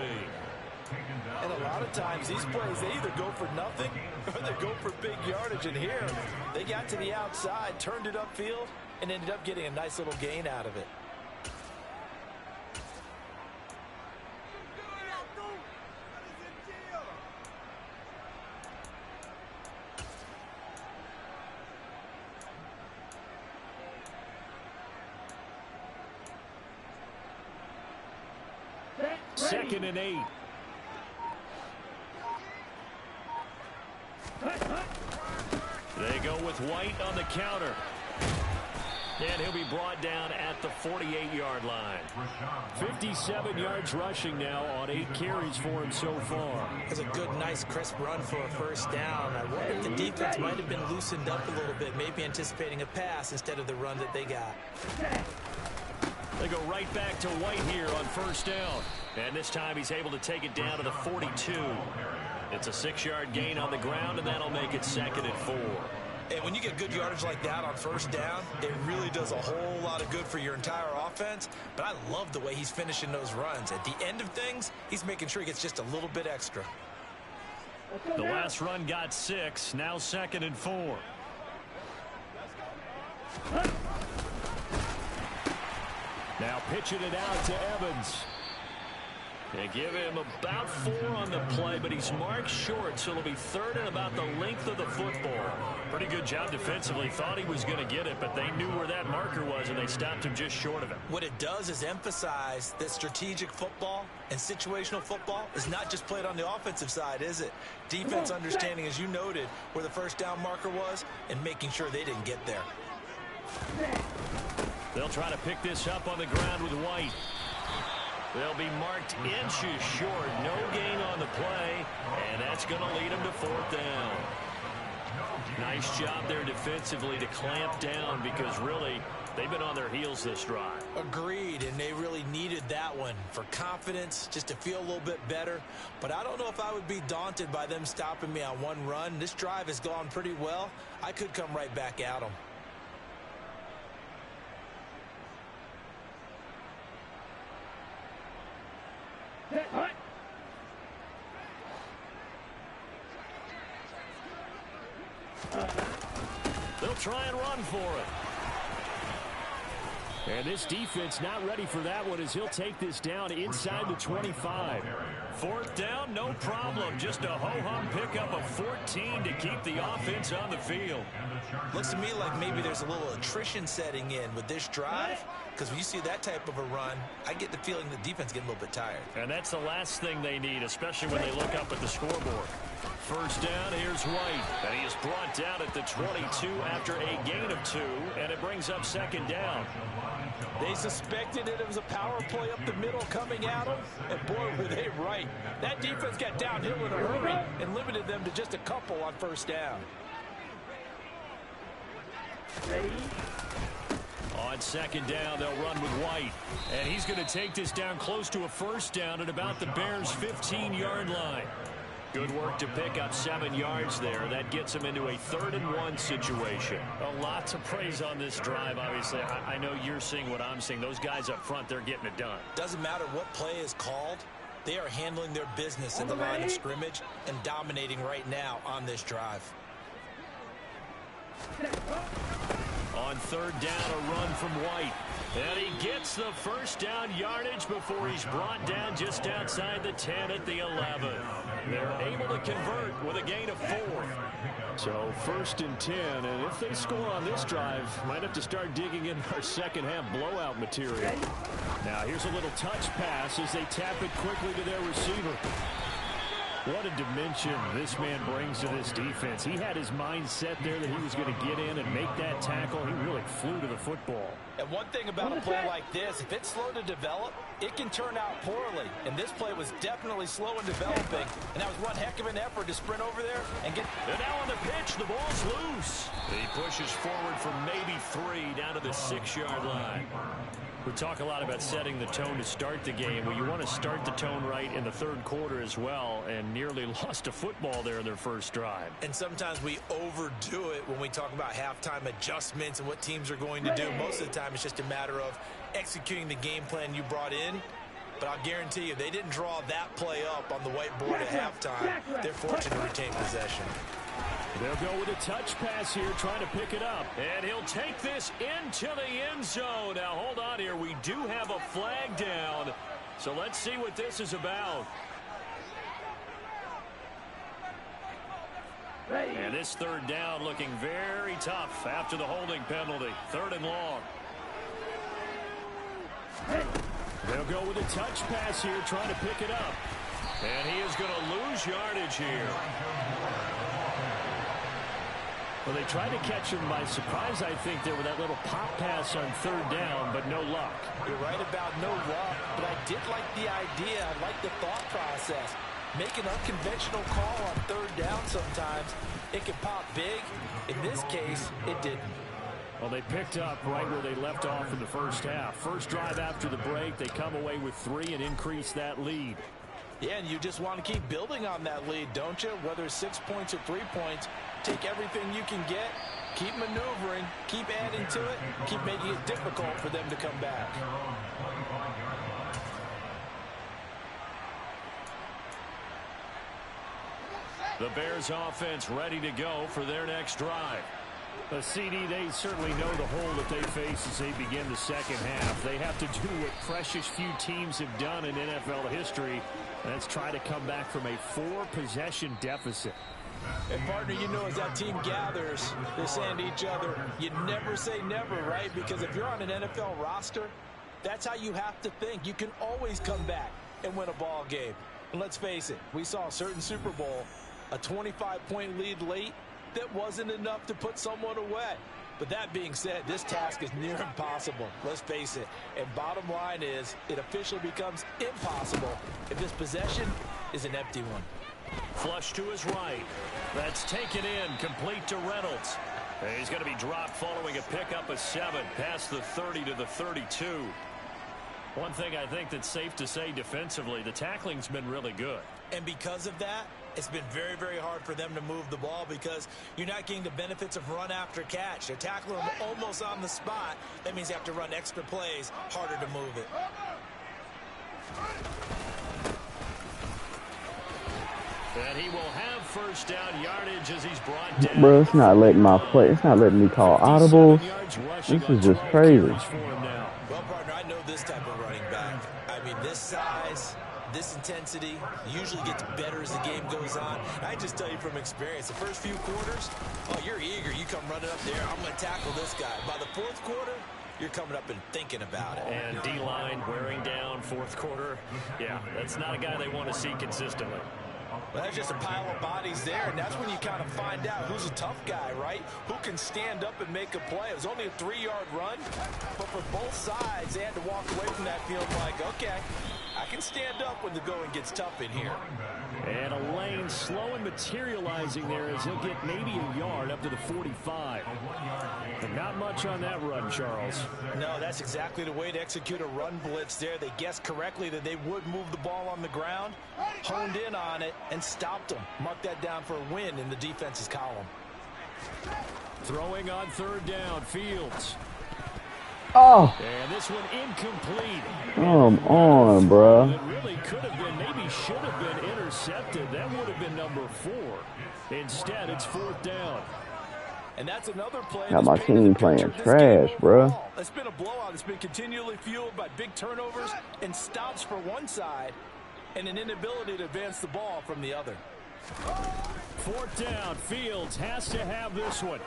And a lot of times, these plays, they either go for nothing or they go for big yardage. And here, they got to the outside, turned it upfield, and ended up getting a nice little gain out of it. Second and 8. They go with White on the counter. And he'll be brought down at the 48-yard line. 57 yards rushing now on 8 carries for him so far. It's a good, nice, crisp run for a first down. I wonder if the defense might have been loosened up a little bit, maybe anticipating a pass instead of the run that they got. They go right back to White here on first down. And this time he's able to take it down to the 42. It's a 6-yard gain on the ground, and that'll make it 2nd and 4. And when you get good yardage like that on first down, it really does a whole lot of good for your entire offense. But I love the way he's finishing those runs. At the end of things, he's making sure he gets just a little bit extra. The last run got 6. Now 2nd and 4. Now pitching it out to Evans. They give him about 4 on the play, but he's marked short, so it'll be 3rd and about the length of the football. Pretty good job defensively. Thought he was going to get it, but they knew where that marker was, and they stopped him just short of it. What it does is emphasize that strategic football and situational football is not just played on the offensive side, is it? Defense understanding, as you noted, where the first down marker was and making sure they didn't get there. They'll try to pick this up on the ground with White. They'll be marked inches short. No gain on the play, and that's going to lead them to 4th down. Nice job there defensively to clamp down because really they've been on their heels this drive. Agreed, and they really needed that one for confidence, just to feel a little bit better. But I don't know if I would be daunted by them stopping me on one run. This drive has gone pretty well. I could come right back at them. They'll try and run for it. And this defense not ready for that one as he'll take this down inside the 25. 4th down, no problem. Just a ho-hum pickup of 14 to keep the offense on the field. Looks to me like maybe there's a little attrition setting in with this drive, because when you see that type of a run, I get the feeling the defense getting a little bit tired. And that's the last thing they need, especially when they look up at the scoreboard. 1st down, here's White. And he is brought down at the 22 after a gain of 2, and it brings up 2nd down. They suspected that it was a power play up the middle coming at them, and boy, were they right. That defense got downhill in a hurry and limited them to just a couple on 1st down. On 2nd down, they'll run with White. And he's going to take this down close to a 1st down at about the Bears' 15-yard line. Good work to pick up 7 yards there. That gets him into a 3rd and 1 situation. A lot to praise on this drive, obviously. I know you're seeing what I'm seeing. Those guys up front, they're getting it done. Doesn't matter what play is called. They are handling their business at the line of scrimmage and dominating right now on this drive. On 3rd down, a run from White. And he gets the 1st down yardage before he's brought down just outside the 10 at the 11. They're able to convert with a gain of 4. So 1st and 10, and if they score on this drive, might have to start digging in our second half blowout material. Now here's a little touch pass as they tap it quickly to their receiver. What a dimension this man brings to this defense. He had his mind set there that he was going to get in and make that tackle. He really flew to the football. And one thing about a play like this, if it's slow to develop, it can turn out poorly. And this play was definitely slow in developing. And that was one heck of an effort to sprint over there and get... And now on the pitch, the ball's loose. He pushes forward for maybe 3 down to the 6-yard line. We talk a lot about setting the tone to start the game. Well, you want to start the tone right in the 3rd quarter as well, and nearly lost a football there in their first drive. And sometimes we overdo it when we talk about halftime adjustments and what teams are going to do. Most of the time, it's just a matter of executing the game plan you brought in. But I'll guarantee you, they didn't draw that play up on the whiteboard at halftime. They're fortunate to retain possession. They'll go with a touch pass here, trying to pick it up. And he'll take this into the end zone. Now, hold on here. We do have a flag down. So let's see what this is about. And this 3rd down looking very tough after the holding penalty. 3rd and long. They'll go with a touch pass here, trying to pick it up. And he is going to lose yardage here. Well, they tried to catch him by surprise, I think, there with that little pop pass on 3rd down, but no luck. You're right about no luck, but I did like the idea. I like the thought process. Make an unconventional call on 3rd down sometimes. It can pop big. In this case, it didn't. Well, they picked up right where they left off in the first half. First drive after the break, they come away with 3 and increase that lead. Yeah, and you just want to keep building on that lead, don't you? Whether it's 6 points or 3 points, take everything you can get, keep maneuvering, keep adding to it, keep making it difficult for them to come back. The Bears offense ready to go for their next drive. The CD, they certainly know the hole that they face as they begin the second half. They have to do what precious few teams have done in NFL history. That's try to come back from a 4-possession deficit. And, partner, you know, as that team gathers, they're saying to each other, you never say never, right? Because if you're on an NFL roster, that's how you have to think. You can always come back and win a ball game. And let's face it, we saw a certain Super Bowl, a 25-point lead late, that wasn't enough to put someone away. But that being said, this task is near impossible. Let's face it. And bottom line is, it officially becomes impossible if this possession is an empty one. Flush to his right. That's taken in, complete to Reynolds. He's going to be dropped following a pickup of 7, past the 30 to the 32. One thing I think that's safe to say defensively, the tackling's been really good. And because of that, it's been very, very hard for them to move the ball because you're not getting the benefits of run after catch. They're tackling them almost on the spot. That means you have to run extra plays, harder to move it. And he will have first down yardage as he's brought down. Bro, it's not letting my play. It's not letting me call audibles. This is just crazy. Well, partner, I know this type of running back. I mean, this size, this intensity usually gets better as the game goes on. I just tell you from experience, the first few quarters, oh, you're eager. You come running up there. I'm going to tackle this guy. By the fourth quarter, you're coming up and thinking about it. And D-line wearing down fourth quarter. Yeah, that's not a guy they want to see consistently. Well, there's just a pile of bodies there, and that's when you kind of find out who's a tough guy, right? Who can stand up and make a play. It was only a 3-yard run, but for both sides, they had to walk away from that field like, okay, I can stand up when the going gets tough in here. And a lane slow and materializing there as he'll get maybe a yard up to the 45. And not much on that run, Charles. No, that's exactly the way to execute a run blitz there. They guessed correctly that they would move the ball on the ground, honed in on it, and stopped them. Mark that down for a win in the defense's column. Throwing on third down, Fields. Oh. And this one incomplete. Come on, bro. It really could have been, maybe should have been intercepted. That would have been number 4. Instead, it's fourth down. And that's another play. Got my team playing trash, bro. It's been a blowout. It's been continually fueled by big turnovers and stops for one side and an inability to advance the ball from the other. Fourth down. Fields has to have this one.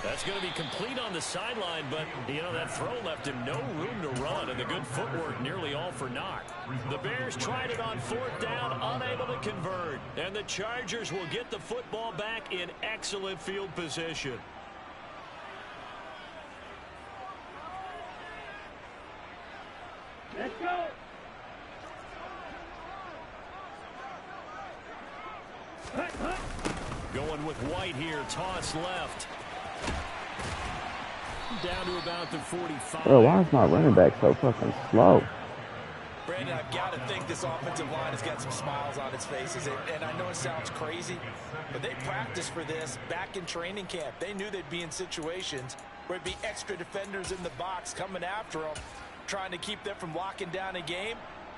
That's going to be complete on the sideline, but, you know, that throw left him no room to run, and the good footwork nearly all for naught. The Bears tried it on fourth down, unable to convert, and the Chargers will get the football back in excellent field position. Let's go. Going with White here, toss left. Down to about the 45. Bro, why is my running back so fucking slow? Brandon, I've got to think this offensive line has got some smiles on its faces. And I know it sounds crazy, but they practiced for this back in training camp. They knew they'd be in situations where it'd be extra defenders in the box coming after them, trying to keep them from locking down a game.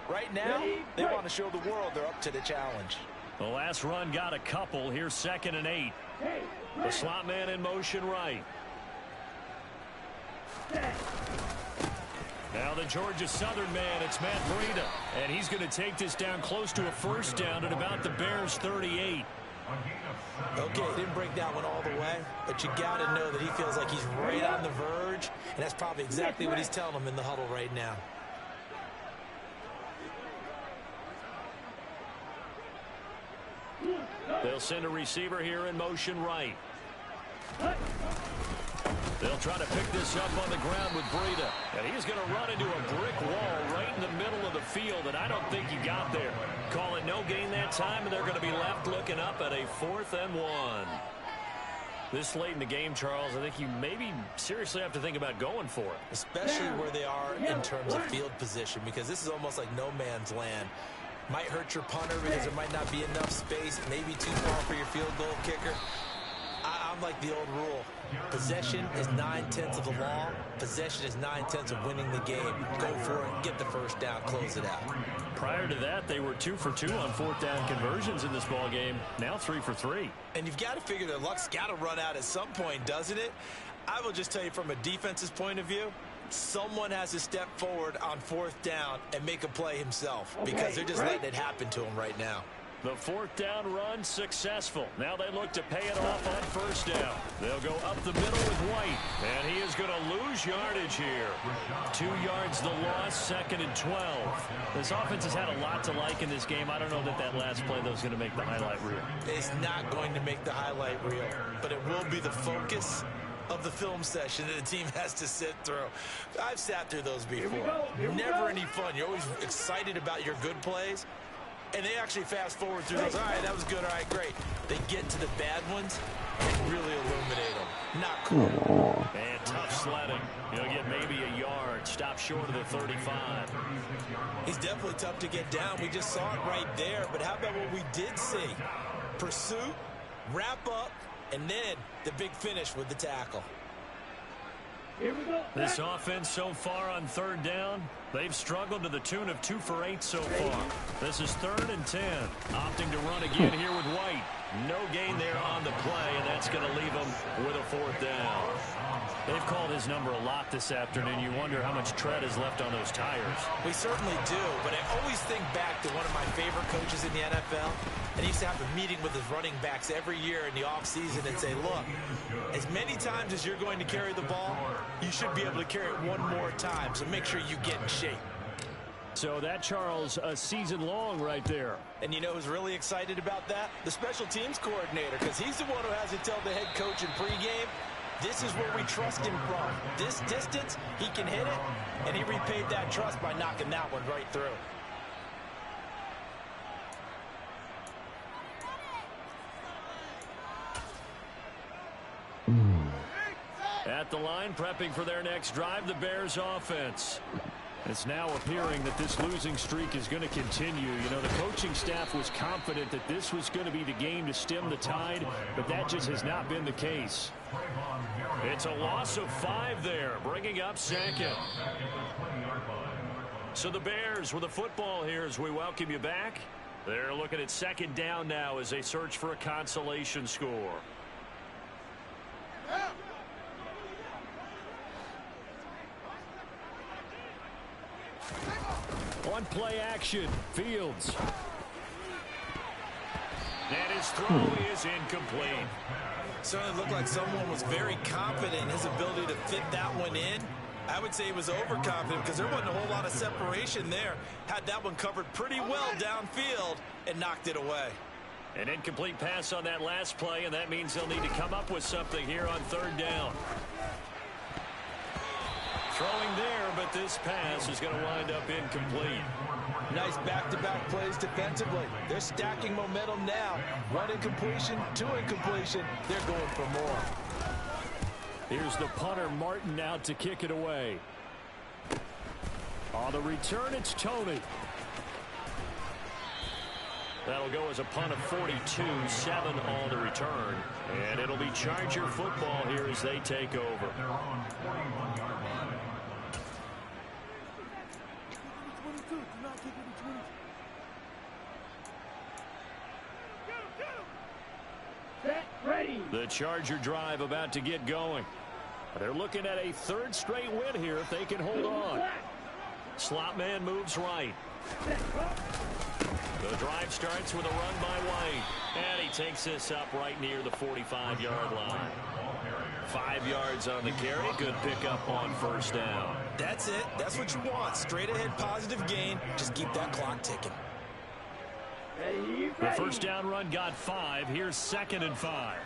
Right now, they want to show the world they're up to the challenge. The last run got a couple. Here's 2nd and 8. The slot man in motion right. Now the Georgia Southern man, it's Matt Breida. And he's going to take this down close to a first down at about the Bears' 38. Okay, didn't break that one all the way, but you got to know that he feels like he's right on the verge, and that's probably exactly what he's telling them in the huddle right now. They'll send a receiver here in motion right. They'll try to pick this up on the ground with Breida. And he's going to run into a brick wall right in the middle of the field, and I don't think he got there. Call it no gain that time, and they're going to be left looking up at a 4th and 1. This late in the game, Charles, I think you maybe seriously have to think about going for it. Especially where they are in terms of field position, because this is almost like no man's land. Might hurt your punter because there might not be enough space, maybe too far for your field goal kicker. I'm I'm like the old rule. Possession is 9/10 of the law. Possession is 9/10 of winning the game. Go for it, get the first down, close it out. Prior to that, they were 2 for 2 on fourth down conversions in this ball game. Now 3 for 3. And you've got to figure their luck's got to run out at some point, doesn't it? I will just tell you from a defense's point of view, someone has to step forward on fourth down and make a play himself because they're just letting it happen to him right now. The fourth down run successful. Now they look to pay it off on first down. They'll go up the middle with White, and he is going to lose yardage here. 2 yards the loss, 2nd and 12. This offense has had a lot to like in this game. I don't know that last play, though, is going to make the highlight reel. It's not going to make the highlight reel, but it will be the focus of the film session that the team has to sit through. I've sat through those before. Never any fun. You're always excited about your good plays. And they actually fast forward through those. All right, that was good. All right, great. They get to the bad ones and really illuminate them. Not cool. And tough sledding. He'll get maybe a yard. Stop short of the 35. He's definitely tough to get down. We just saw it right there. But how about what we did see? Pursuit, wrap up, and then the big finish with the tackle. This offense so far on third down, they've struggled to the tune of 2 for 8 so far. This is 3rd and 10. Opting to run again here with White. No gain there on the play, and that's going to leave them with a 4th down. They've called his number a lot this afternoon. You wonder how much tread is left on those tires. We certainly do, but I always think back to one of my favorite coaches in the NFL, and he used to have a meeting with his running backs every year in the offseason and say, look, as many times as you're going to carry the ball, you should be able to carry it one more time, so make sure you get in shape. So that, Charles, a season long right there. And you know who's really excited about that? The special teams coordinator, because he's the one who has to tell the head coach in pregame, this is where we trust him from. This distance, he can hit it, and he repaid that trust by knocking that one right through. At the line, prepping for their next drive, the Bears offense. It's now appearing that this losing streak is going to continue. You know, the coaching staff was confident that this was going to be the game to stem the tide, but that just has not been the case. It's a loss of 5 there, bringing up 2nd. So the Bears with the football here as we welcome you back. They're looking at 2nd down now as they search for a consolation score. On play action, Fields. And his throw is incomplete. Certainly looked like someone was very confident in his ability to fit that one in. I would say he was overconfident because there wasn't a whole lot of separation there. Had that one covered pretty well downfield and knocked it away. An incomplete pass on that last play, and that means they'll need to come up with something here on 3rd down. Throwing there, but this pass is going to wind up incomplete. Nice back-to-back plays defensively. They're stacking momentum now. 1 incompletion, 2 incompletion. They're going for more. Here's the punter, Martin, out to kick it away. On the return, it's Tony. That'll go as a punt of 42, 7 on the return. And it'll be Charger football here as they take over. The Charger drive about to get going. They're looking at a 3rd straight win here if they can hold on. Slot man moves right. The drive starts with a run by White. And he takes this up right near the 45-yard line. 5 yards on the carry. Good pickup on 1st down. That's it. That's what you want. Straight ahead positive gain. Just keep that clock ticking. The 1st down run got 5. Here's 2nd and 5.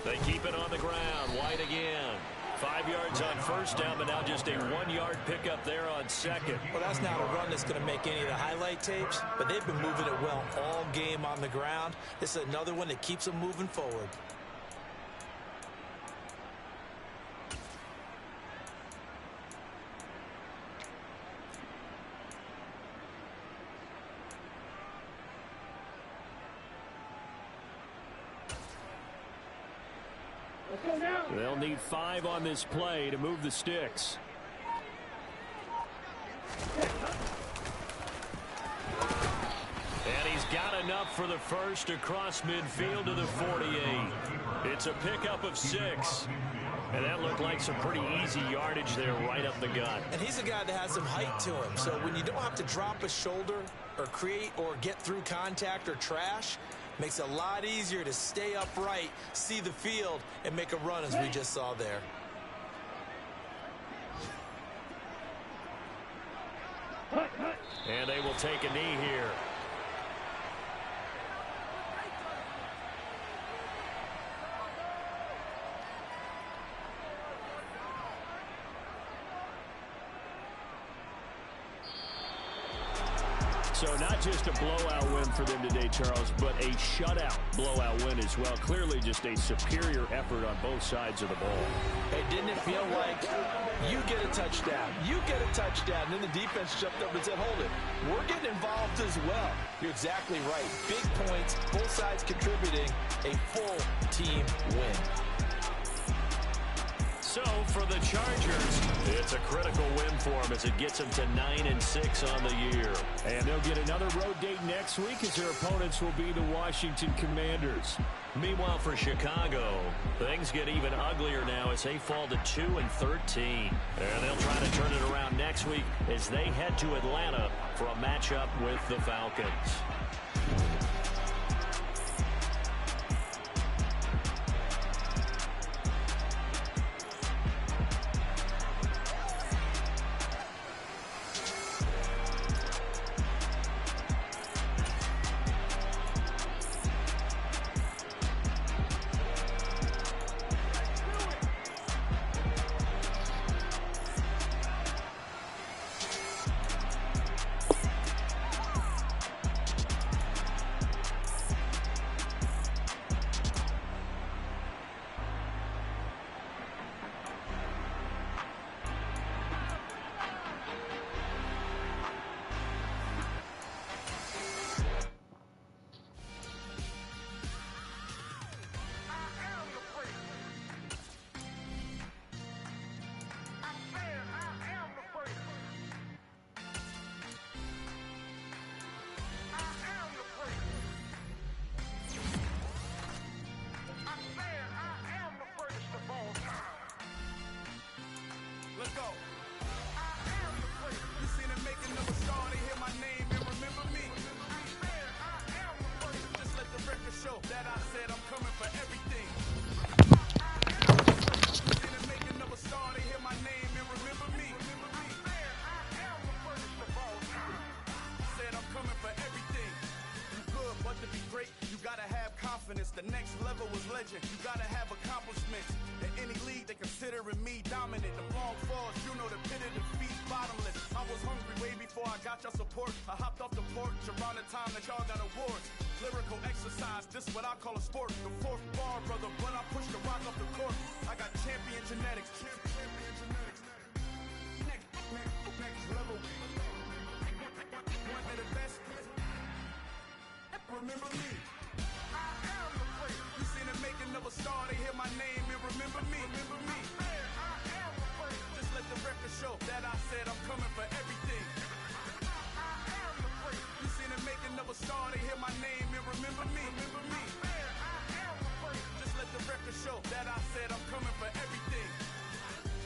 They keep it on the ground. White again. 5 yards on 1st down, but now just a 1-yard pickup there on 2nd. Well, that's not a run that's going to make any of the highlight tapes, but they've been moving it well all game on the ground. This is another one that keeps them moving forward. They'll need 5 on this play to move the sticks. And he's got enough for the first across midfield to the 48. It's a pickup of 6. And that looked like some pretty easy yardage there right up the gut. And he's a guy that has some height to him. So when you don't have to drop a shoulder or create or get through contact or trash, makes it a lot easier to stay upright, see the field, and make a run as we just saw there. And they will take a knee here. So not just a blowout win for them today, Charles, but a shutout blowout win as well. Clearly just a superior effort on both sides of the ball. Hey, didn't it feel like you get a touchdown, you get a touchdown, and then the defense jumped up and said, hold it, we're getting involved as well. You're exactly right. Big points, both sides contributing, a full team win. So for the Chargers, it's a critical win for them as it gets them to 9-6 on the year. And they'll get another road date next week as their opponents will be the Washington Commanders. Meanwhile for Chicago, things get even uglier now as they fall to 2-13. And they'll try to turn it around next week as they head to Atlanta for a matchup with the Falcons. Let's go. You seen it making number star, they hear my name and remember me. Just let the record show that I said I'm coming for everything. You seen it making number star, they hear my name and remember me. Said I'm coming for everything. You good, but to be great, you gotta have confidence. The next level was legend. You gotta have accomplishments. In any league, they considering me dominant. The long falls, you know the pit of defeat, bottomless. I was hungry way before I got your support. I hopped off the porch around the time that y'all got awards. Lyrical exercise, this what I call a sport. The fourth bar, brother, when I push the rock off the court. I got champion genetics. Next level. One of the best. Remember me. You seen it making of a star, they hear my name and remember me. Just let the record show that I said I'm coming for everything. You seen it making of a star, they hear my name and remember me. Just let the record show that I said I'm coming for everything.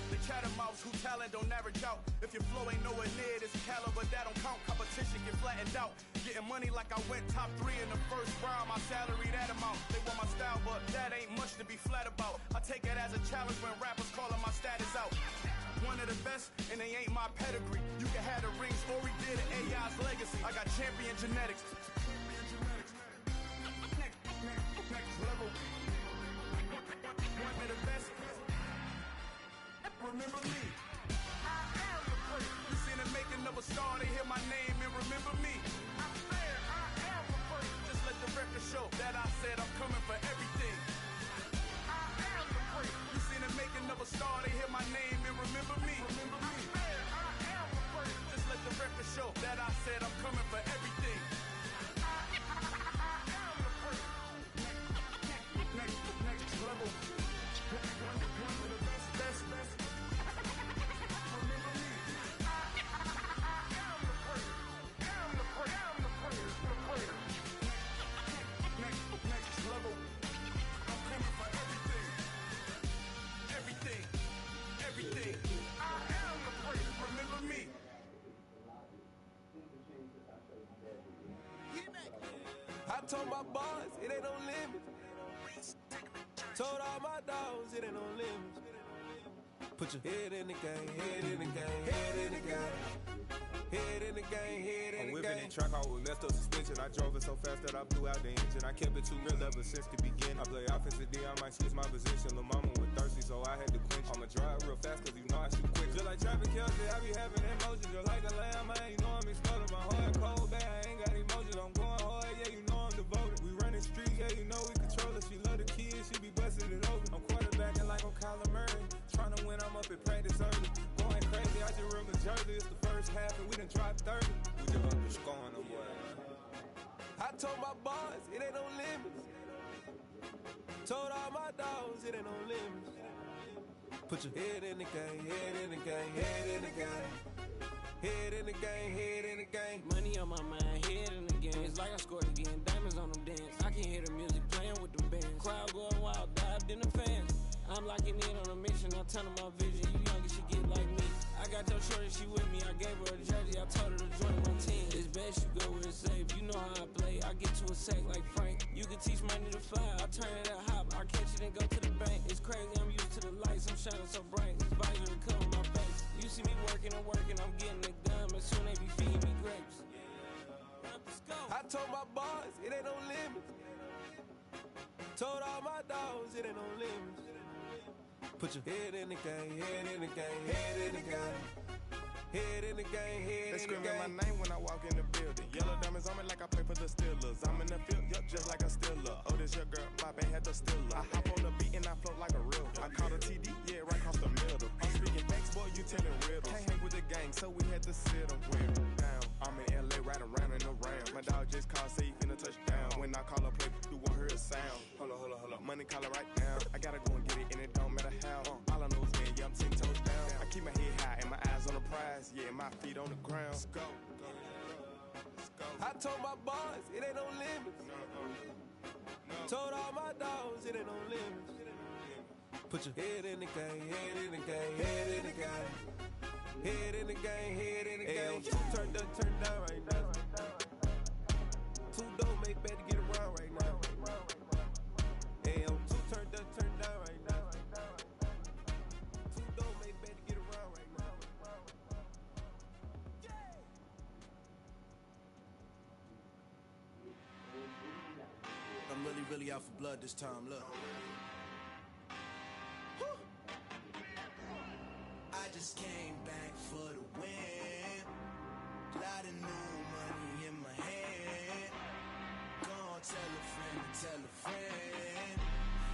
The catamounts who talent don't average out. If your flow ain't nowhere near this caliber, that don't count. Competition get flattened out. Getting money like I went top 3 in the first round. My salary that amount. They want my style, but that ain't much to be flat about. I take it as a challenge when rappers calling my status out. One of the best, and they ain't my pedigree. You can have the rings, or we did it, AI's legacy. I got champion genetics. Next level. One of the best. Remember me. You seen it making of a star, they hear my name and remember me. Just let the record show that I said I'm coming for everything. You seen it making of a star, they hear my name and remember me. Just let the record show that I said I'm coming for everything. Next level. told my boss, it ain't no limits. Told all my dogs, it ain't no limits. Put your head in the game, head in the game, head in the game. Head in the game, head in the game. I'm whipping that track out with messed up suspension. I drove it so fast that I blew out the engine. I kept it too real ever since the beginning. I play offensive D, I might switch my position. Lil' mama was thirsty, so I had to quench. I'ma drive real fast, cause you know I shoot quick. Just like traffic Kelsey, I be having emotions. Just like a lamb, man, you know I'm exploding. My heart cold, bad, I ain't got emotions. I'm going hard, yeah, you know I'm devoted. We running streets, yeah, you know we control it. She love the kids, she be busting it over. I'm quarterbacking like I'm Kyler Murray. Trying to win, I'm up at practice early. Going crazy, I just remember Jersey. It's the first half and we done dropped 30. We just underscoring them, boy. I told my boss, it ain't no limits. Told all my dogs, it ain't no limits. Put your head in the game, head in the game, head in the game. Head in the game, head in the game. Money on my mind, head in the game. It's like I scored again, diamonds on them dance. I can hear the music playing with them bands. Crowd going wild, dived in the fans. I'm locking in on a mission, I tell her my vision. You younger, she get like me. I got your shorty, she with me. I gave her a jersey, I told her to join my team. It's best you go where it's safe. You know how I play. I get to a sack like Frank. You can teach money to fly. I turn it at hop. I catch it and go to the bank. It's crazy, I'm used to the lights. I'm shining so bright. This visor to cover my face. You see me working and working. I'm getting it done. But soon they be feeding me grapes. Let's go. I told my boss, it ain't no limits. Told all my dogs, it ain't no limits. Put your head in the game, head in the game, head in the game. Head in the game, head in the game. They screaming my name when I walk in the building. Yellow diamonds on me like I play for the Steelers. I'm in the field, yup, just like a Steeler. Oh, this your girl, my band had the Steeler. I hop on the beat and I float like a real. I caught a TD, yeah, right across the middle. I'm speaking facts, boy, you telling riddles. Can't hang with the gang, so we had to sit them with down. I'm in LA, riding around and around. My dog just called, say he finna touch down. When I call a play, you won't hear a sound. Hold up, money calling right now. I gotta go and get it, and it don't matter how. All I know is, man, yeah, I'm 10 toes down. I keep my head high and my eyes on the prize. Yeah, my feet on the ground. Let's go. I told my boss, it ain't no limits. Told all my dogs, it ain't no limits. Put your head in the game, head in the game, head in the game. Head in the game, head in the game. Turn down right now. Too dope, make better get around right now. Hey, I'm too turned down right now. Too dope, make better get around right now. I'm really out for blood this time, look. I just came back for the win. Lot of new money in my hand. Gonna tell a friend.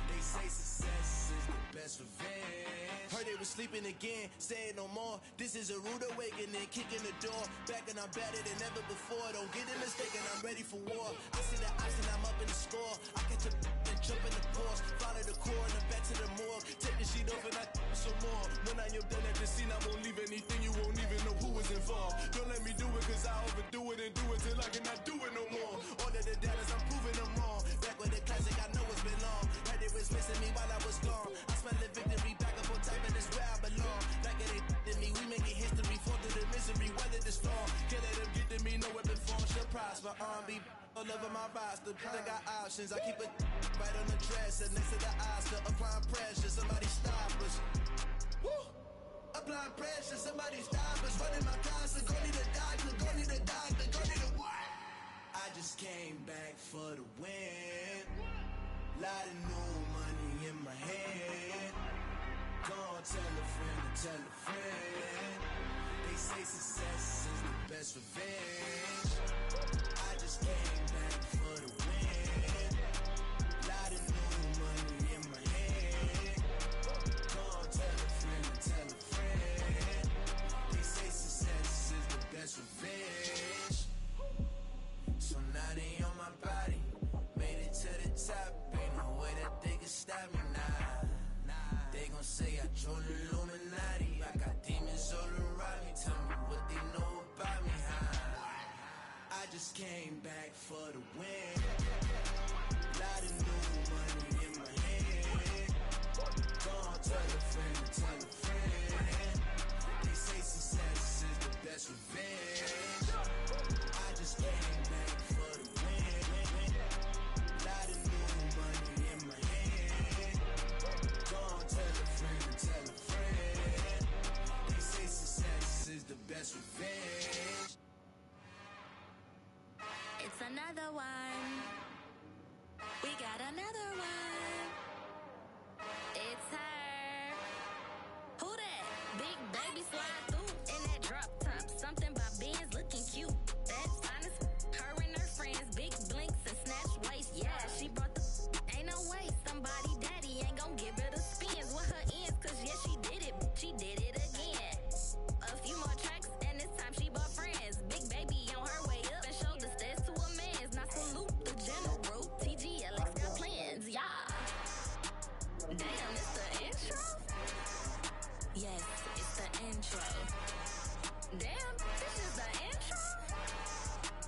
They say success is the best revenge. Heard they was sleeping again, saying no more. This is a rude awakening, kicking the door. Back and I'm better than ever before. Don't get it mistaken, I'm ready for war. I see the ice and I'm up in the score. I catch a and jump in the course. Follow the core and the back to the morgue. Take the sheet off and I some more. When I am done at the scene, I won't leave anything. You won't even know who was involved. Don't let me do it, cause I overdo it and do it till I cannot do it no more. All of the doubters, I'm proving them wrong. Back with the classic, I know it's been long. Heard they was missing me while I was gone. I smell the victory back up on top, and it's where I belong. Like it ain't to me, we making history. Fall through the misery, weather the storm. Can't let them get to me, no weapon form shall prosper. Be all over my roster, I got options. I keep it right on the dresser, next to the Oscar. Applying pressure, somebody stop us. Woo! Applying pressure, somebody stop us. Running my constant, go need a doctor, go need a doctor, go need a what? I just came back for the win. Lot of new money in my hand. Gonna tell a friend. They say success is the best revenge. I just came back for the win. Lot of new money in my hand. Gonna tell a friend. They say success is the best revenge. So now they on my body. Made it to the top. Ain't no way that they can stop me now. They gon' say I joined the Illuminati. I got demons all around me. Tell me what they know about me, huh? I just came back for the win. Lot of new money in my hand. Gonna tell a friend. They say success is the best revenge. I just came back for the win. another one. We got another one. It's her. Who that? Big baby slide through in that drop top. Something about Benz looking cute. That's honest. Her and her friends, big blinks and snatch waist. Yeah, she brought the. Ain't no way somebody daddy ain't gon' give her the spins with her ends. Cause yeah, she did it. She did it again. A few more tracks and this time she bought friends. Big baby on her way up and showed the stairs to a man's. Now salute the general. TGLX got plans. Yeah. Damn, it's the intro? Yes, it's the intro. Damn, this is the intro?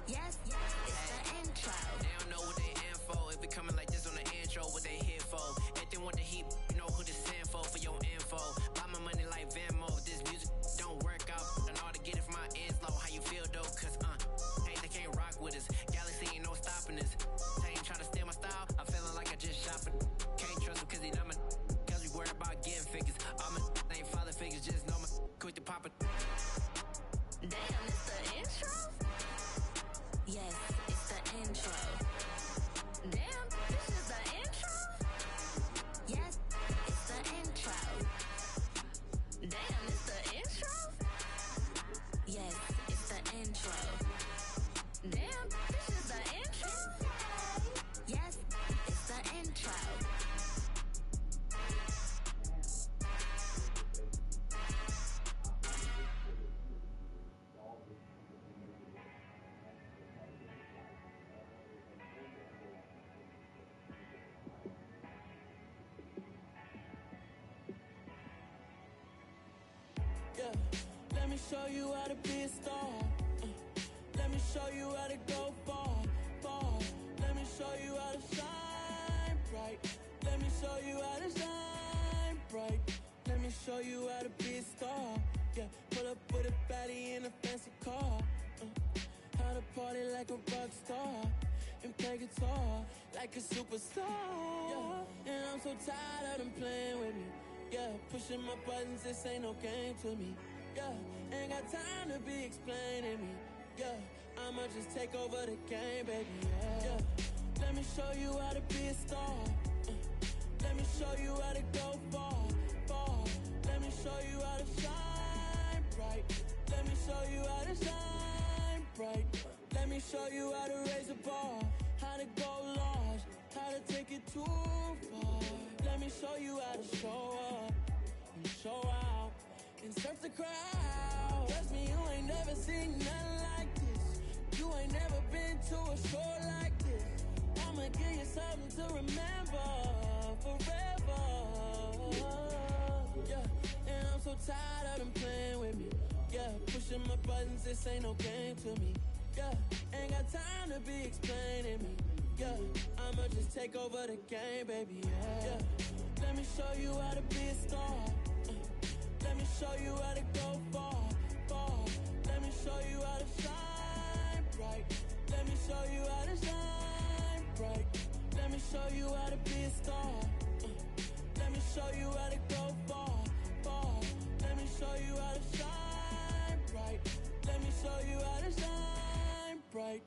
Yes, it's the intro. They don't know what they in for. If it coming like this on the intro, what they here for? If they want the heat, you know who to send for your info. Buy my money like Venmo. If this music don't work out, and all to get it from my ends low. How you feel though? Cause hey, they can't rock with us. Galaxy ain't no stopping us. They ain't trying to steal my style. I'm feeling like I just shopping. Can't trust him cause he not my. Cause we worried about getting figures. All my ain't father figures, just know my quick to pop it. Damn, it's the intro? Yes, it's the intro. Damn, this is the intro? Yes, it's the intro. Damn, it's the intro? Yes, it's the intro. Damn, this is the intro? Yes, it's the intro. Yeah, let me show you how to be a star. Let me show you how to go far, far. Let me show you how to shine bright. Let me show you how to shine bright. Let me show you how to be a star. Yeah, pull up with a baddie in a fancy car. How to party like a rock star and play guitar like a superstar. Yeah, and I'm so tired of them playing with me. Yeah, pushing my buttons, this ain't no game to me. Yeah, ain't got time to be explaining me. Yeah, I'ma just take over the game, baby. Yeah, let me show you how to be a star. Let me show you how to go far, far. Let me show you how to shine bright. Let me show you how to shine bright. Let me show you how to raise a bar, how to go large, how to take it too far. Let me show you how to show up and show out and surf the crowd. Trust me, you ain't never seen nothing like this. You ain't never been to a show like this. I'ma give you something to remember forever. Yeah, and I'm so tired of them playing with me. Yeah, pushing my buttons, this ain't no game to me. Yeah, ain't got time to be explaining me. Yeah, I'ma just take over the game, baby. Yeah, let me show you how to be a star. Let me show you how to go far, far. Let me show you how to shine bright. Let me show you how to shine bright. Let me show you how to be a star. Let me show you how to go far, far. Let me show you how to shine bright. Let me show you how to shine bright.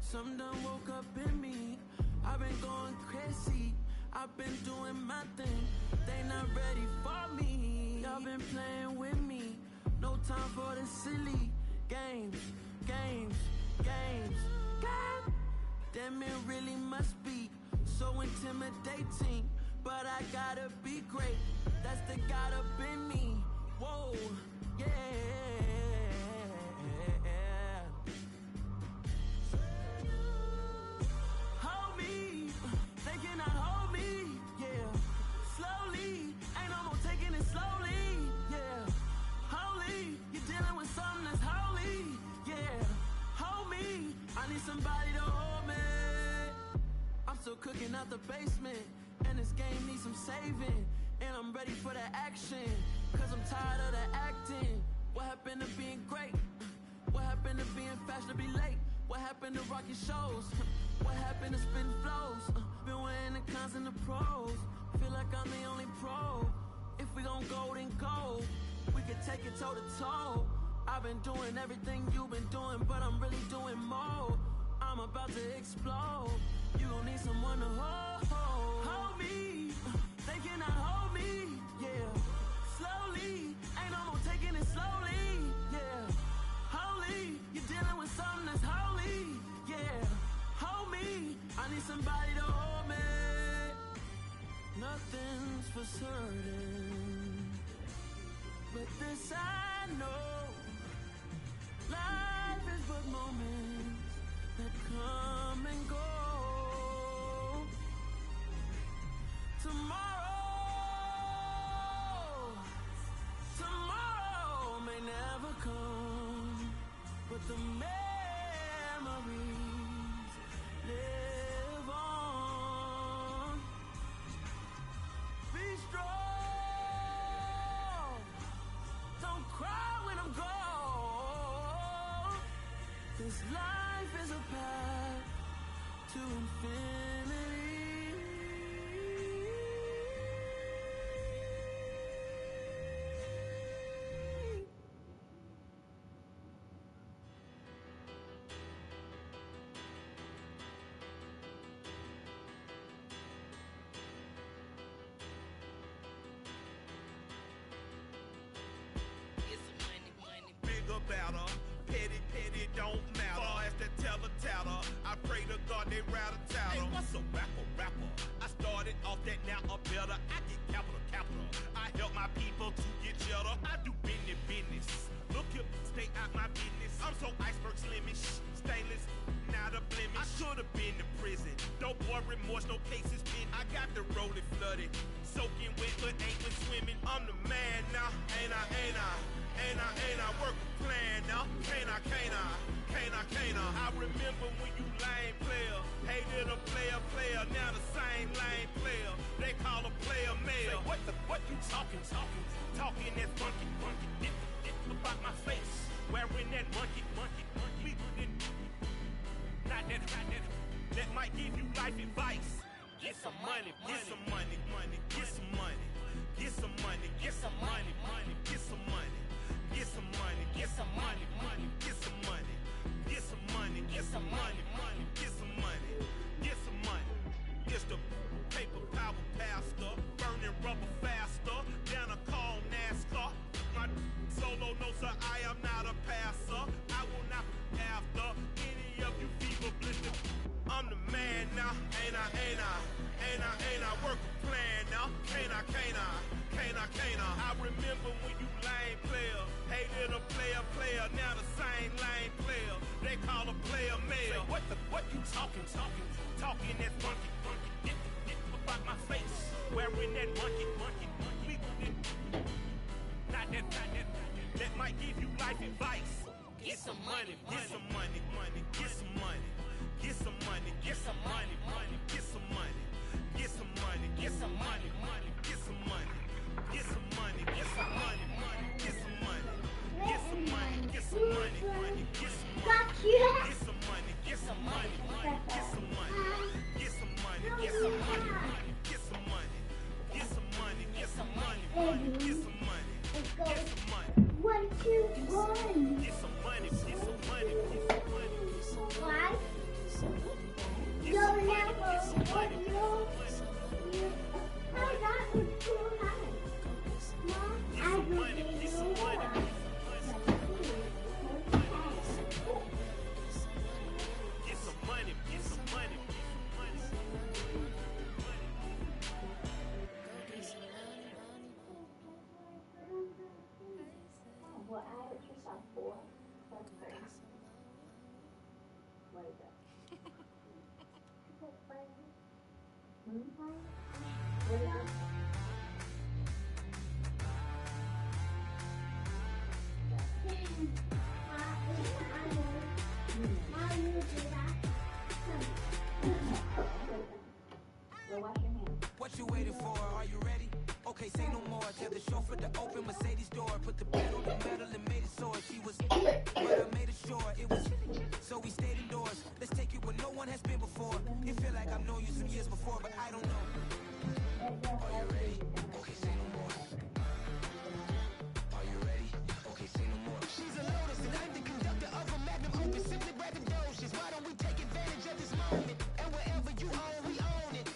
Something done woke up in me. I've been going crazy. I've been doing my thing. They not ready for me. Y'all been playing with me. No time for the silly games, games, games. God damn, it really must be so intimidating. But I gotta be great. That's the God up in me. Whoa, yeah. basement, and this game needs some saving. And I'm ready for the action, cause I'm tired of the acting. What happened to being great? What happened to being fashionably late? What happened to rocking shows? What happened to spitting flows? Been weighing the cons and the pros. Feel like I'm the only pro. If we gon' go, then go. We can take it toe to toe. I've been doing everything you've been doing, but I'm really doing more. I'm about to explode. You gon' need someone to hold me. They cannot hold me, yeah. Slowly, ain't no more taking it slowly, yeah. Holy, you're dealing with something that's holy, yeah. Hold me, I need somebody to hold me. Nothing's for certain, but this I know. Life is but moments that come and go. Tomorrow may never come, but the memories live on. Be strong, don't cry when I'm gone. This life is a path to infinity. Bigger, better, petty, petty, don't matter. Far as the teller, I pray to God they rattle tattle. Hey, what's a rapper? I started off that, now I'm better. I get capital. I help my people to get cheddar. I do business. Look here, stay out my business. I'm so iceberg slimish, stainless, not a blemish. I should have been to prison. Don't boy remorse, no cases pinned. I got the rolling flooded, soaking wet, but ain't been swimming. I'm the man now, ain't I? Work a plan now, can't I? I remember when you lame player, hated a player, now the same lame player. They call a player male. Say, what you talking that funky, about my face, wearing that monkey. We didn't, not that, that might give you life advice. Get some money, get some money, get some money, get some money, get some money, get some money. Get some money, get some money, get some money, get some money, get some money, get some money, get some money. It's the paper power pastor, burning rubber faster, down a call NASCAR. My solo, no sir, I am not a passer. I will not be after any of you fever blisters. I'm the man now, ain't I? Work a plan now, can't I? I remember when you lame player, hated a player, now the same lame player. They call a player male. Say, what you talking that funky, about my face, wearing that monkey. We didn't, not that, that might give you life advice. Get some money, get some money, get some money, get some money, get some money, get some money, get some money, get some money, get some money. Get some money, get some money, get some money, get some money, get some money, get some money, get some money, get some money, get some money, get some money, get some money, get some money, get some money, get some money, get some money. 1, 2, 1. Get some money, get some money, get some money, get some money. What? Get some money, get some money. That was too high. Get some money, get some money. Get some money, get some money. What I had yourself for? That's fair. What is that? What is it? How you do that? The what? chauffeur to open Mercedes door. Put the pedal to metal and made it soar. She was, but I made it sure it was. So we stayed indoors. Let's take it where no one has been before. It feel like I've known you some years before, but I don't know. Are you ready? Okay, say no more. Are you ready? Okay, say no more. She's a Lotus and I'm the conductor of a magnum opus. Simply braggadocious. Why don't we take advantage of this moment? And wherever you own, we own it.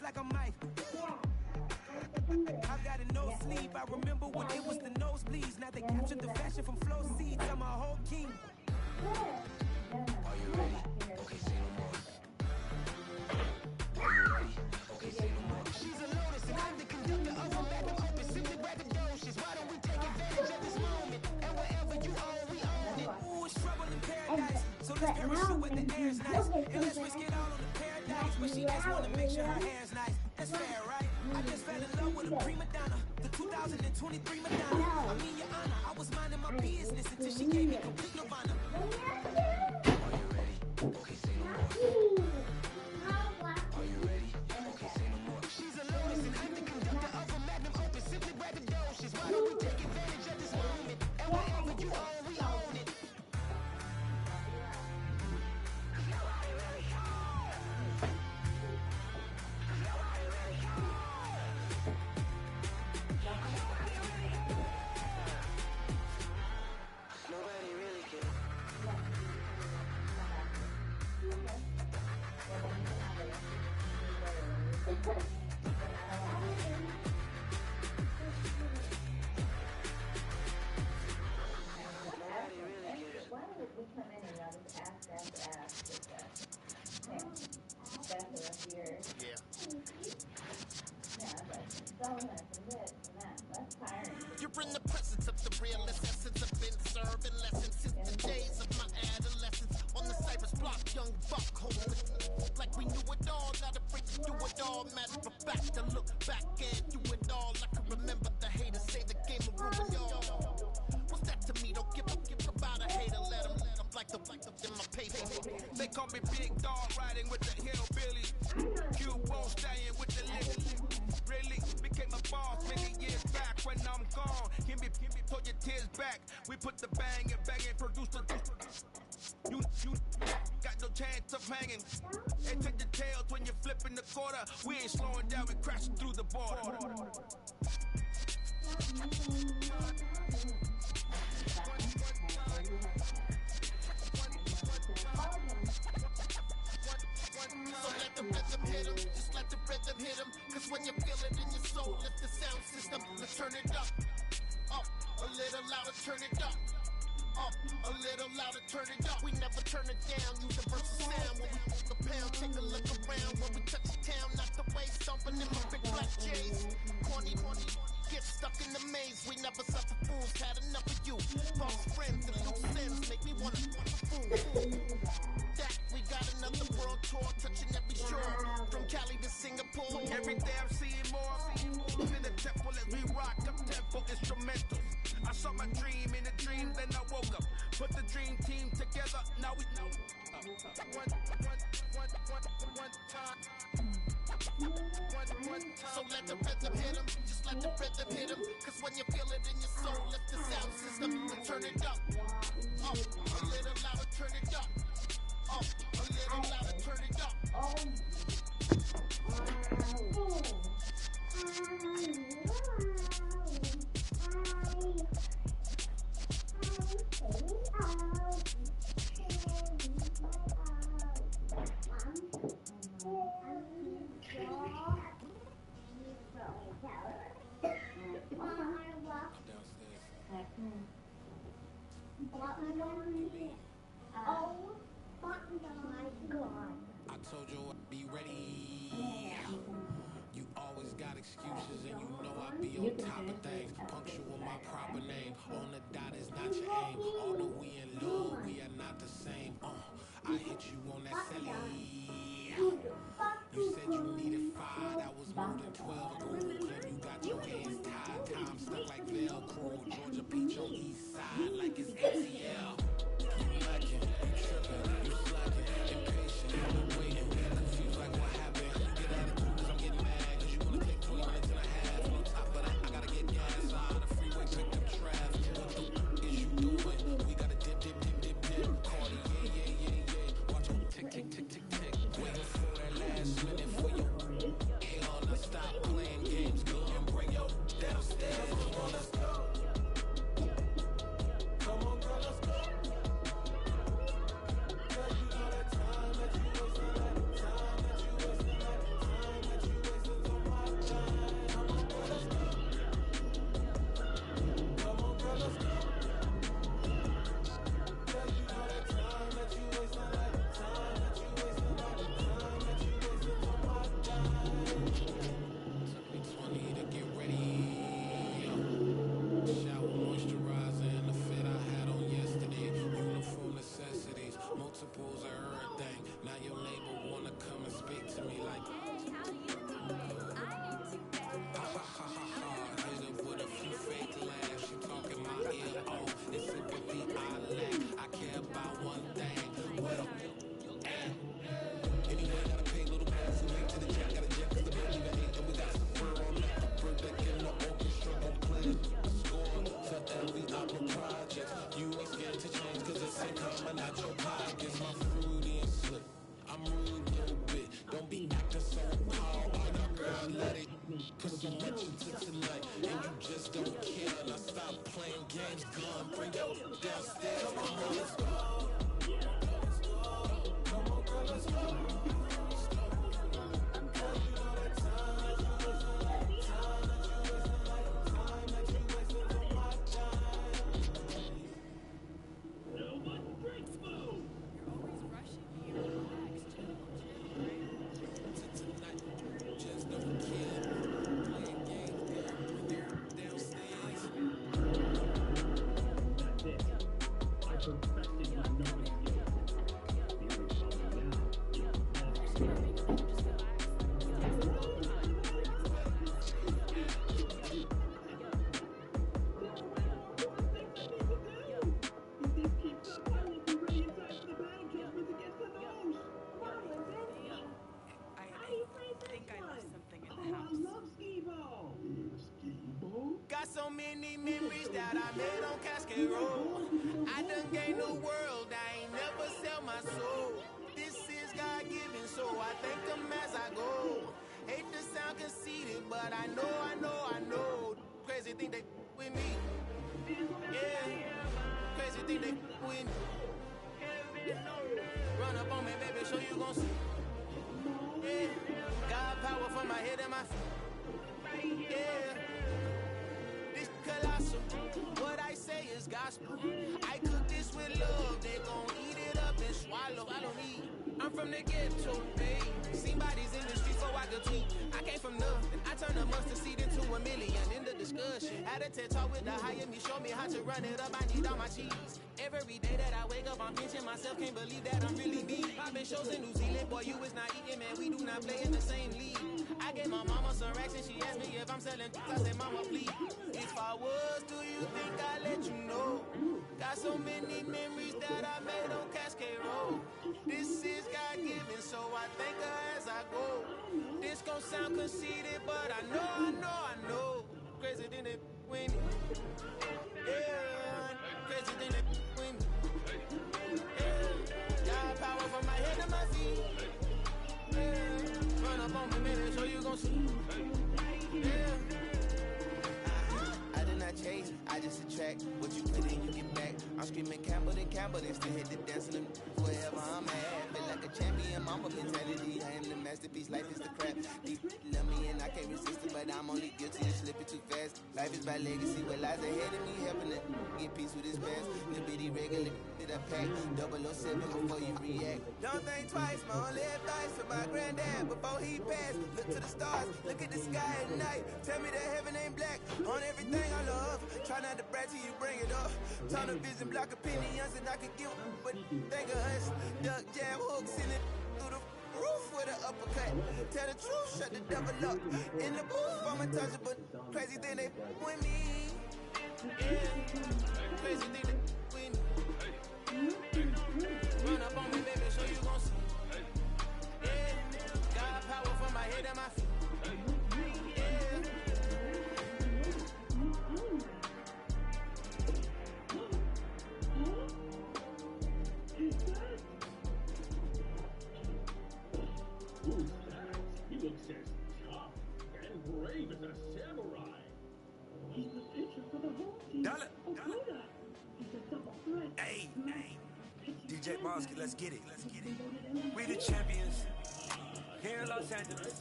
Like a mic. I've got a no sleep. I remember when it was the nosebleeds. Now they captured the fashion from flow seats. I'm a whole king. Are you ready? Okay, say no more. Are you ready? Okay, say no more. She's a Lotus and I'm the conductor of a magnum opus. Simply braggadocious. Why don't we take advantage of this moment? And wherever you own, we own it. Ooh, it's trouble in paradise. So let's parachute when the air's nice. And let's risk it all on the paradise. But she just wanna make sure her hair's nice. That's fair, right? I just fell in love with a prima donna, the 2023 Madonna. I mean, your honor, I was minding my business until she gave me complete nirvana. Are you ready? Okay, say no more. Are you ready? Okay, say no more. She's a Lotus and I'm the conductor of a magnum opus. Simply braggadocious. Why don't we take advantage of this moment? And wherever you own, we own it. You're in the presence of the realest essence. I've been serving lessons since the days of my adolescence. On the Cypress block, young buck holding like we knew it all. Not afraid to do it all. Matter of fact, to look back and do it all. I can remember the haters say the game will ruin y'all. What's that to me? Don't give about a hater. Let them like the in my paper. They call me Big Dog, riding with the hillbillies. Q won't stay in with the living. Really became a boss many years back. When I'm gone, give me, pull your tears back. We put the bang and produce the. You got no chance of hanging. And take the tails when you're flipping the quarter. We ain't slowing down, we crashing through the border. So let the rhythm hit him, just let the rhythm hit him. Cause when you feel it in your soul, lift the sound system, let's turn it up. Up, a little louder, turn it up. Up, a little louder, turn it up. We never turn it down, universal sound. When we walk a pound, take a look around. When we touch the town, not the way, stomping in my big black J's. Corny, get stuck in the maze. We never suffer fools, had enough of you. False friends and loose ends make me wanna fool. That we got another world tour, touching every shore. From Cali to Singapore. Every day I'm seeing more. In the temple as we rock up tempo instrumentals. I saw my dream in a dream, then I woke up. Put the dream team together, now we know. One time. So let the rhythm hit him, just let the rhythm hit him. Cause when you feel it in your soul, lift the sound system and turn it up. Up, a little louder, turn it up. Up, a little louder, turn it up. I told you I'd be ready. You always got excuses and you know I be on top of things. Punctual my proper name. On the dot is not your aim. Although we in love, we are not the same. I hit you on that celly. 12 a gold clip. You got your hands tied, time stuck like Velcro. Georgia Peach on east side like it's ATL. You lacking, you tripping, you slacking, impatient, you waiting, confused like what happened. You get attitude cause I'm getting mad, cause you wanna take 20 minutes and a half. On top of that, I gotta get gas out of the freeway, pick them traffic. What the is you doing? We gotta dip, dip, dip, dip, dip. Cardi, yeah. Watch them tick, tick, tick, tick, tick. Waiting for that last minute for your hell. Now stop playing games, go and bring your downstairs. Come on, let's go. Come on, girl, let's go. Girl, you know that time that you wasting, that time that you wasting, that time that you wasting on my time. Come on, girl, let's go. Come on, girl, let's go. Girl, you know that time that you wasting, that time that you wasting, that time that you wasting on my time. Took me 20 to get ready. Shower moisturizer and the fit I had on yesterday. Uniform necessities, multiples of everything. Now your neighbor wanna come and speak to me like, ha ha ha ha ha. Hit her with a few fake laughs. She talking my ear off. It's sympathy I lack. I care about one thing. Well, anyway, I gotta pay little bills and link to the check. Got a jet cause the bill even hate. And we got some fur on that. Bird back in the orchestra. Don't play it. Score to every opera project. You ain't scared to change cause it's ain't coming out your pockets. My fruity and slick. I'm rude a little bit. Don't be acting so tall. Oh, no, girl, let it. Put so much into tonight. And you just don't care. Now stop playing games. Gun, bring your downstairs. Come on, let's go. Come on, girl, let's go. Girl, you know that time that you wasting, that time that you wasting, that time that you wasting on my time. Tonight, just don't care. Playing games, girl, bring your downstairs. Got so many memories that I made on Cascade Road. I done gained the world, I ain't never sell my soul. This is God-given, so I thank him as I go. Hate to sound conceited, but I know. Crazy think they with me. Yeah, crazy think they with me. Run up on me, baby, so you gon' see. Yeah, God power from my head and my feet. Yeah. Colossal. What I say is gospel. I cook this with love. They gon' eat it up and swallow. I don't need. I'm from the ghetto, babe. Seen bodies in the streets so I could tweet. I came from nothing. I turned a mustard seed into a million. In the discussion, had a TED talk with the higher me. Show me how to run it up. I need all my cheese. Every day that I wake up, I'm pinching myself. Can't believe that I'm really me. Popping shows in New Zealand. Boy, you is not eating, man. We do not play in the same league. I gave my mama some racks and she asked me if I'm selling. I said, mama, please. If I was, do you think I'd let you know? Got so many memories that I made on Cascade Road. This is God-given, so I thank her as I go. This gon' sound conceited, but I know. Crazy than it with me. Yeah, crazy than it with me. Yeah, God power from my head to my feet. Yeah, run up on me, baby, so you gon' see. Yeah. I did not chase, I just attract. What you put in, you get back. I'm screaming Campbell, then still hit the dance and wherever I'm at. Feel like a champion, mama mentality. I am the masterpiece, life is the crap. These love me and I can't resist it, but I'm only guilty of slipping too fast. Life is by legacy, what lies ahead of me, helping to get peace with his past. Little bitty regular that I pack, 007 before you react. Don't think twice, my only advice for my granddad before he passed. Look to the stars, look at the sky at night. Tell me that heaven ain't black on everything I love. Try not to brag till you bring it up. Tunnel vision, block opinions, and I can give but think of us. Duck jab hooks in it through the roof with an uppercut. Tell the truth, shut the devil up. In the booth, I'm untouchable. Crazy thing they with me. Yeah, crazy thing they with me. Run up on me, baby, so you gon' see. Yeah, got power from my head and my feet. He looks as tough and brave as a samurai. He's the pitcher for the whole team. Hey, DJ Mosky, let's get it. We the champions here in Los Angeles.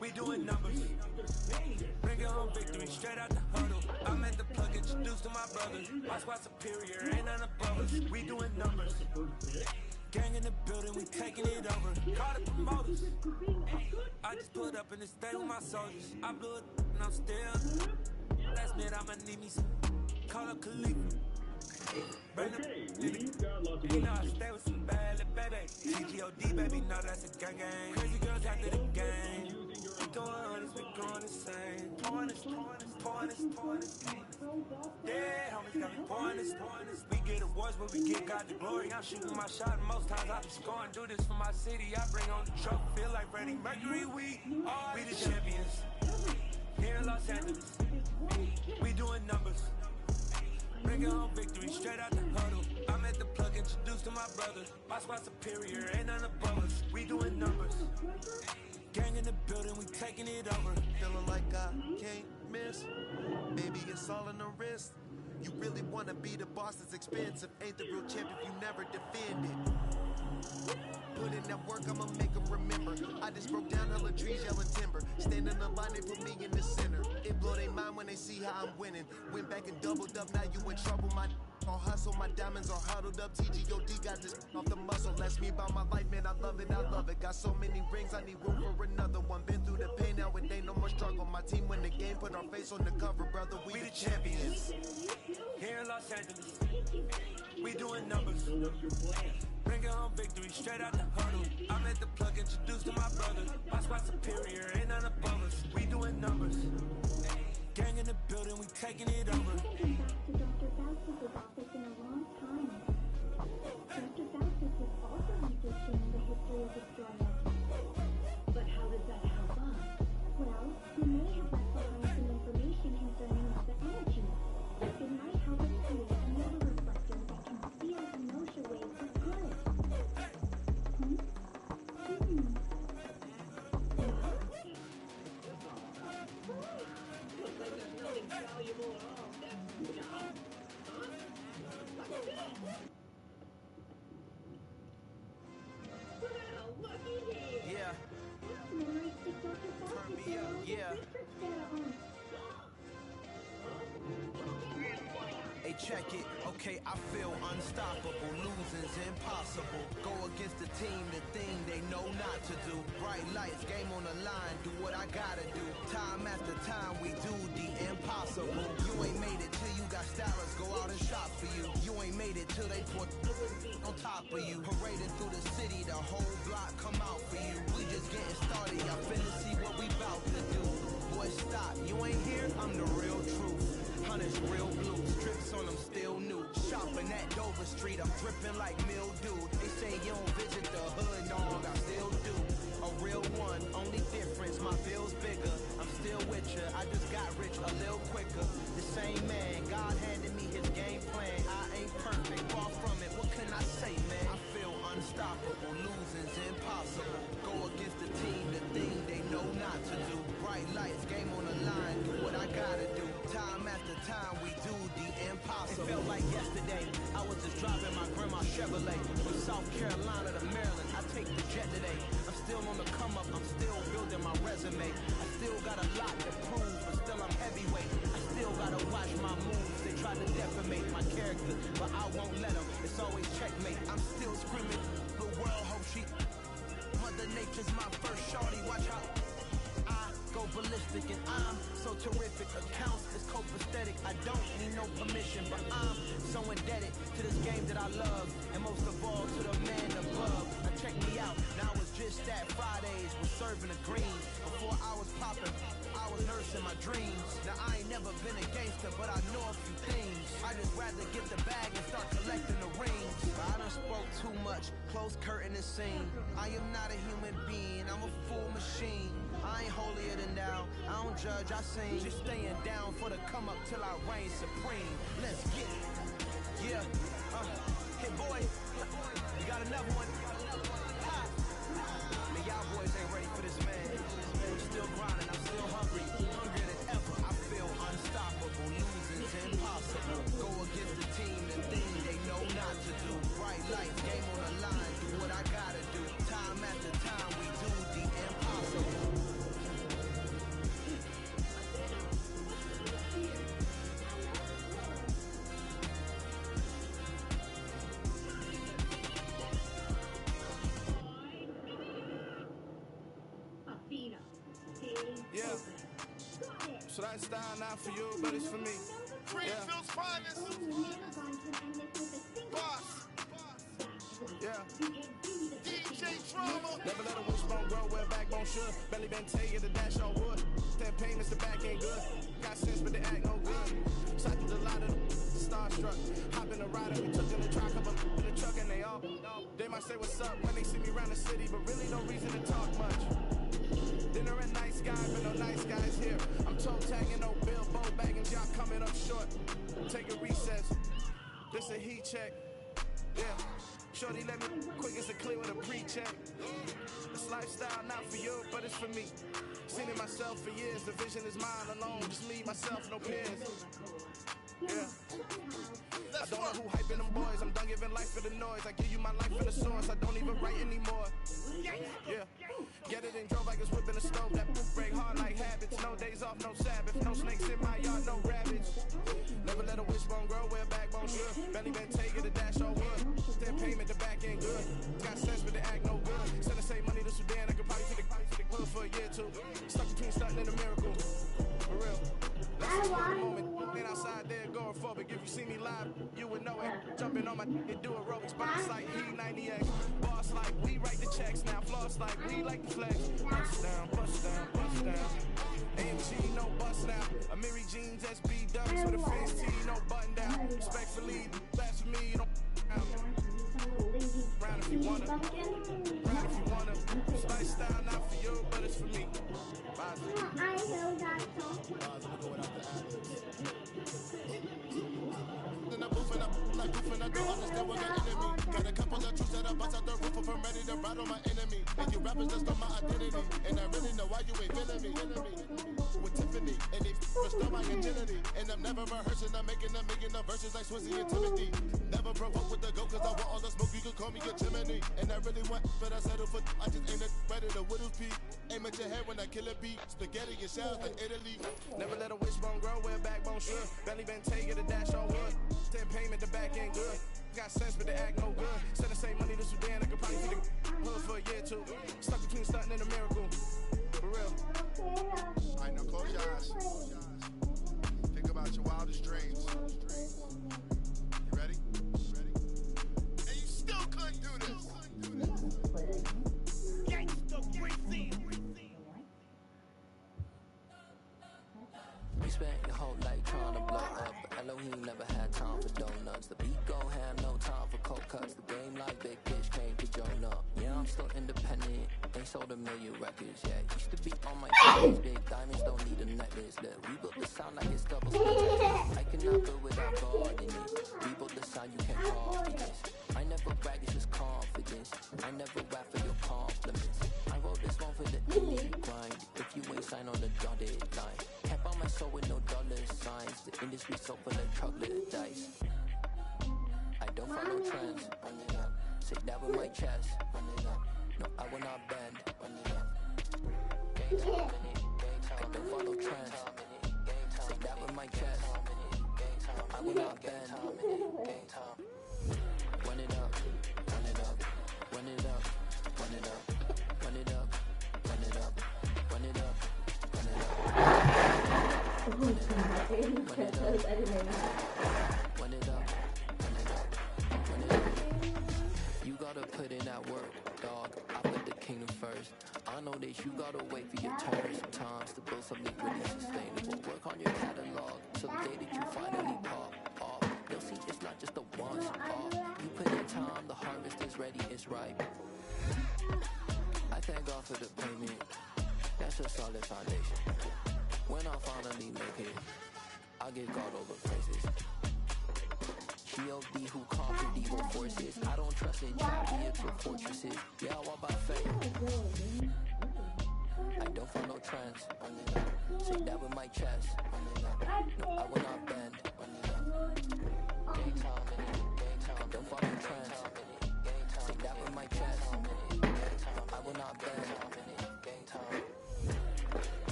We doing numbers. Bring your home victory straight out the huddle. I'm at the plug, introduced to my brothers. My squad superior, ain't none above us. We doing numbers. Gang in the building, we taking it over. Call the promoters. I just put up in this thing with my soldiers. I blew it and I'm still. Last minute, I'ma need me some. Call up Khalifa. Okay, we've got lots of you know I stay with some bad little baby. CGOD, baby, know that's a gang gang. Crazy girls after the game. We doing honest, we going insane. Pouring this. Yeah, homies got me pouring this. We get awards, but we get God the glory. I'm shooting my shot, and most times I be scoring. Do this for my city, I bring on the trophy. Feel like Freddie Mercury, we the champions. Here in Los Angeles, we doing numbers. Bring your home victory straight out the huddle. I'm at the plug, introduced to my brothers. My squad superior, ain't none above us. We doing numbers. Gang in the building, we taking it over. Feeling like I can't miss. Baby, it's all in the wrist. You really wanna be the boss, it's expensive. Ain't the real champ if you never defend it. Put in that work, I'ma make them remember. I just broke down hella trees, yellow timber. Stand in the line, they put me in the center. It blow their mind when they see how I'm winning. Went back and doubled up, now you in trouble. My all hustle, my diamonds are huddled up. TGOD got this off the muscle. That's me about my life, man, I love it. Got so many rings, I need room for another one. Been through the pain, now it ain't no more struggle. My team win the game, put our face on the cover, brother. We the champions. Here in Los Angeles, we doing numbers. Bring your home victory straight out the huddle. I'm at the plug, introduced to my brothers. My squad superior, ain't none above us. We doing numbers. Gang in the building, we taking it over. But how does that help us? Well, he may have left behind some information concerning the energy. It might help us create another reflector that can feel inertia waves with good. Looks like there's nothing valuable at all. Well, looky here. Yeah. Turn me up, yeah. Hey, check it. Okay, I feel unstoppable. Losing's impossible. Go against the team, the thing they know not to do. Bright lights, game on the line. Do what I gotta do. Time after time, we do the impossible. You ain't made it till you got stylists go out and shop for you. You ain't made it till they put on top of you. Parading through the city, the whole block come out for you. We just getting started. Y'all finna see what we bout to do. Boy, stop. You ain't here? I'm the real truth. Hunters real blue, strips on them still new. Shopping at Dover Street, I'm dripping like mildew. They say you don't visit the hood, dog, I still do. A real one, only difference, my bill's bigger. I'm still with ya, I just got rich a little quicker. The same man, God handed me his game plan. I ain't perfect, far from it, what can I say, man? I feel unstoppable, losing's impossible. Go against the team, the thing they know not to do. Bright lights, game on the line, do what I gotta do. Time after time, we do the impossible. It felt like yesterday, I was just driving my grandma's Chevrolet from South Carolina to Maryland. I take the jet today. I'm still on the come up, I'm still building my resume. I still got a lot to prove, but still I'm heavyweight. I still gotta watch my moves. They try to defamate my character, but I won't let them. It's always checkmate. I'm still screaming, the world hope she. Mother Nature's my first shorty, watch how I go ballistic and I'm so terrific. Accounts is copacetic. I don't need no permission, but I'm so indebted to this game that I love, and most of all to the man above. Now check me out. Now I was just that Fridays was serving the green. Before I was popping, I was nursing my dreams. Now I ain't never been a gangster, but I know a few things. I just rather get the bag and start collecting the rings. I done spoke too much, close curtain and scene. I am not a human being, I'm a full machine. I ain't holier than thou, I don't judge, I sing. Just staying down for the come up till I reign supreme. Let's get it. Yeah, hey boy, you got another one? Ha. Man, y'all boys ain't ready for this, man. I'm still grinding, I'm still hungry, hungrier than ever. I feel unstoppable, losing's impossible. Go against the team, the thing they know not to do. Bright light, game on the line, do what I gotta do. Time after time, we do the impossible. Yeah. So that style not for you, but it's for me. Greenfield's finest. Boss. Yeah. DJ Drama. Never let a wishbone grow where backbone should. Belly been taking the dash on wood. 10 payments, the back ain't good. Got sense, but the act no good. Cycled a lot of the starstruck. Hop in the rider, we took in the truck, couple in the truck, and they all. They might say what's up when they see me around the city, but really no reason to talk much. Dinner and nice guys, but no nice guys here. I'm toe tagging, no bill, bow bagging, y'all coming up short. Take a recess. This a heat check. Yeah. Shorty let me quick as a clear with a pre-check. This lifestyle not for you, but it's for me. Seen it myself for years. The vision is mine alone. Just me, myself, no peers. Yeah. I don't know who hyping them boys. I'm done giving life for the noise. I give you my life for the source. I don't even write anymore. Yeah. Get it and drove like it's whipping a stove. That break hard like habits. No days off, no Sabbath. No snakes in my yard, no rabbits. Never let a wishbone grow where backbone should. Belly been taking the dash on wood. 10 payment, the back ain't good. Got sense, but the act no good. Send the same money to Sudan. I could probably see the hood for a year or two. Stuck between stunting and a miracle. For real. Let's see the moment. Been outside there agoraphobic. If you see me live, you would know it. Jumping on my and do aerobics. Boss like E90X. Boss like we write the checks now. Floss like we like the flex. Bust down, bust down, bust down. AMG, no bust now. Amiri jeans, SB dubs with a face T, no button down. Respectfully, that's for me. Don't round if you wanna. Round if you wanna. This lifestyle not for you, but it's for me. In the booth and up like goof and I don't understand what the enemy. Got a couple of truths that I bust out the roof of. I'm ready to ride on my enemy. And you rappers just on my identity. And I really know why you ain't feeling me. With Tiffany and they restore my agility. And I'm never rehearsing. I'm making a million of verses like Swizzy and Timothy. Never provoke with the go cause I want all the smoke. You can call me a chimney. And I really want, but I settle for I just ain't ready to whittle pea. Aim at your head when I kill a beat. Spaghetti and shells like Italy. Never let a wishbone grow where backbone should. Belly been taking the dash on wood. 10 payment, the back ain't good. Got sense, but the act no good. Send the same money to Sudan. I could probably see the hood for a year or two. Stuck between stunting and a miracle. For real. Alright, now close your eyes. Think about your wildest dreams. You ready? And you still couldn't do this. You spent your whole life trying to blow up, but Elohim never had time for donuts. The beat gon' have no time for cold cuts. The game like big bitch came to join up. Yeah, I'm still independent. Ain't sold a million records yet. Used to be on my toes. Big diamonds don't need a necklace. Look, we built the sound like it's double speed. I cannot build without God in it. We built the sound you can't copy this. I never brag, it's just confidence. I never rap for your compliments. I wrote this one for the elite grind. If you ain't signed on the dotted line, can't buy my soul with no dollar signs. The industry so full of chocolate dice. I don't follow trends. Say that with my chest. No, I will not bend. Gang time, I don't follow trends. Say that with my chest. I will not bend. Run it up, run it up, run it up, run it up, run it up, run it up, run it up, run it up. Run it up, run it up, run it up, run it up. You gotta put in that work, dog. I put the kingdom first. first. I know that you gotta wait for your turn sometimes to build something really sustainable. Work on your catalog, so the day that you finally pop off, you'll see it's not just a once off. You put in time, the harvest is ready, it's ripe. I thank God for the payment, that's a solid foundation. When I finally make it, I give God all the praises. G.O.D. who conquered evil forces. I don't trust in chariots or fortresses. Yeah, I walk by faith. I don't follow trends. Say that with my chest. No, I will not bend. Gang time, gang time. I don't follow trends. Say that with my chest. I will not bend. Gang time.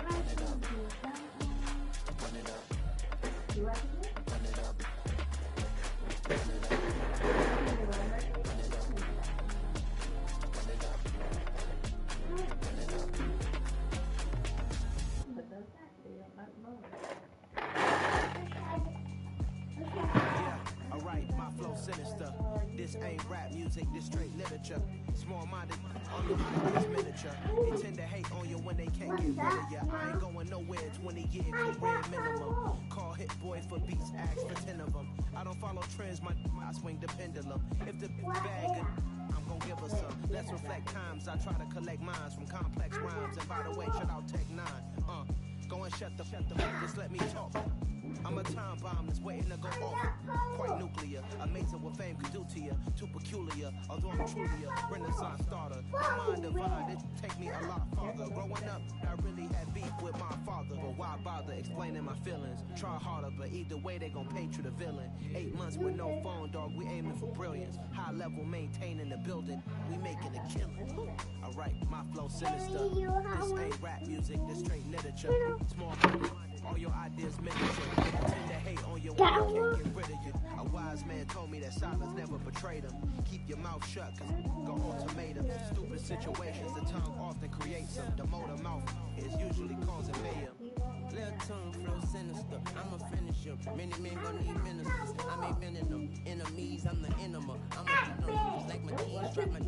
Run it up. Run it up. Run it up. Yeah, alright, my flow sinister. This ain't rap music, this straight literature. Small-minded, on your mind is miniature. They tend to hate on you when they can't get rid of you. I ain't going nowhere, 20-year career minimum. Call hit boy for beats, ask for 10 of them. I don't follow trends, I swing the pendulum. If the bag good, I'm gon' give her some. Let's reflect times, I try to collect minds from complex rhymes. And by the way, shout out Tech 9. Go and shut the just let me talk. I'm a time bomb that's waiting to go off. Quite nuclear, amazing what fame can do to you. Too peculiar, although I'm truly a renaissance starter. My mind divine, it take me a lot farther. Growing up, I really had beef with my father. But why bother explaining my feelings? Try harder, but either way they gon' paint you the villain. 8 months with no phone, dog, we aiming for brilliance. High level maintaining the building, we making a killing. Alright, my flow sinister. This ain't rap music, this straight literature. Small all your ideas miniature. Tend to hate on your way, can't get rid of you. A wise man told me that silence never betrayed him. Keep your mouth shut, cause go ultimatum. Stupid situations, the tongue often creates them. The motor mouth is usually causing mayhem. Little tongue flow sinister, I'm a finisher. Many men gon' need ministers, I'm a men in them. Enemies, I'm the enema. I'm a dinner, like my keys, drop my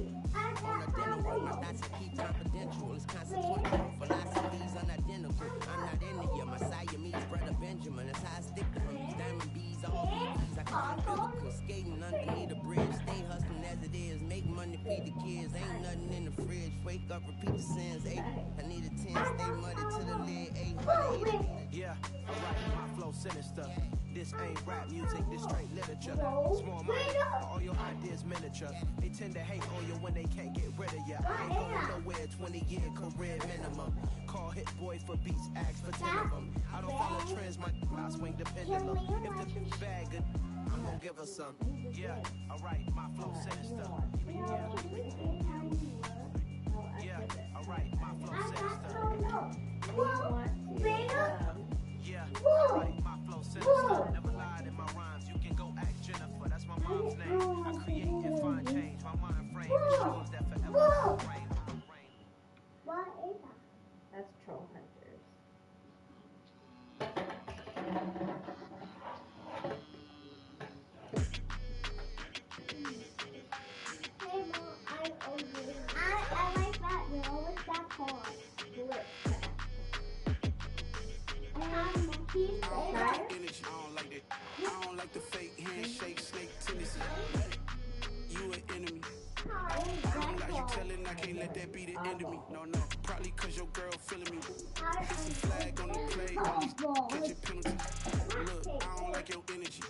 on a dinner roll. My thoughts I keep confidential, it's consequential. Philosophies unidentical, I'm not in it yet. My Siamese brother Benjamin, that's how I stick to him. These diamond bees, all BBs, I call them biblical. Skating underneath the bridge, stay hustling as it is. Make money, feed the kids, ain't nothing in the fridge. Wake up, repeat the sins, 8. I need a 10, stay muddy to the lid, 800. Yeah, alright, my flow sinister. This ain't rap music, this straight literature. Small-minded, all your ideas miniature. They tend to hate on you when they can't get rid of you. I ain't going nowhere, 20-year career minimum. Call hit boy for beats, ask for 10 of them. I don't follow trends, I swing the pendulum. If the bag good, I'm gon' give her some. Yeah, alright, my flow sinister. Yeah, alright, my flow sinister. Yeah, alright, my flow sinister. Never lied in my rhymes. You can go ask Jennifer, that's my mom's name. I create and find change. My mind frame ensures that forever I reign. What is that? That's Troll Hunters. Hey Mom, I like that girl. What's that called? Blitz. I don't like that. I don't like the fake handshake, snake tendency. You an enemy. I don't like you telling, I can't let that be the end of me. No, probably cause your girl feeling me. It's a flag on the play, all these catching penalties. Look, I don't like your energy.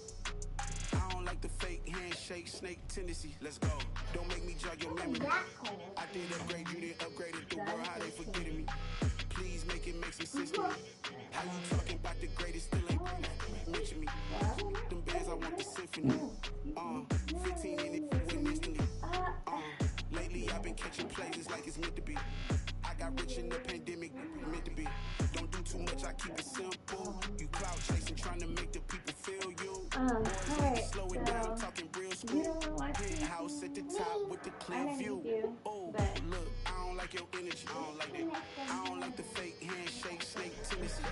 I don't like the fake handshake, snake tendency. Let's go. Don't make me jog your memory. I did upgrade, you didn't upgrade it. The world, how they forgetting me. Please make it make some sense to me. How you talking about the greatest, still ain't mention me. Them bands, I want the symphony. 15 in it, win instantly. Lately I've been catching plays like it's meant to be. I got rich in the pandemic, meant to be. Don't do too much, I keep it simple. You cloud chasing, trying to make the people feel you. Boys, slow it down, talking real school. Penthouse at the top with the clear view. Oh, look, I don't like your energy. I don't like that. I don't like the fake handshake, snake tendency.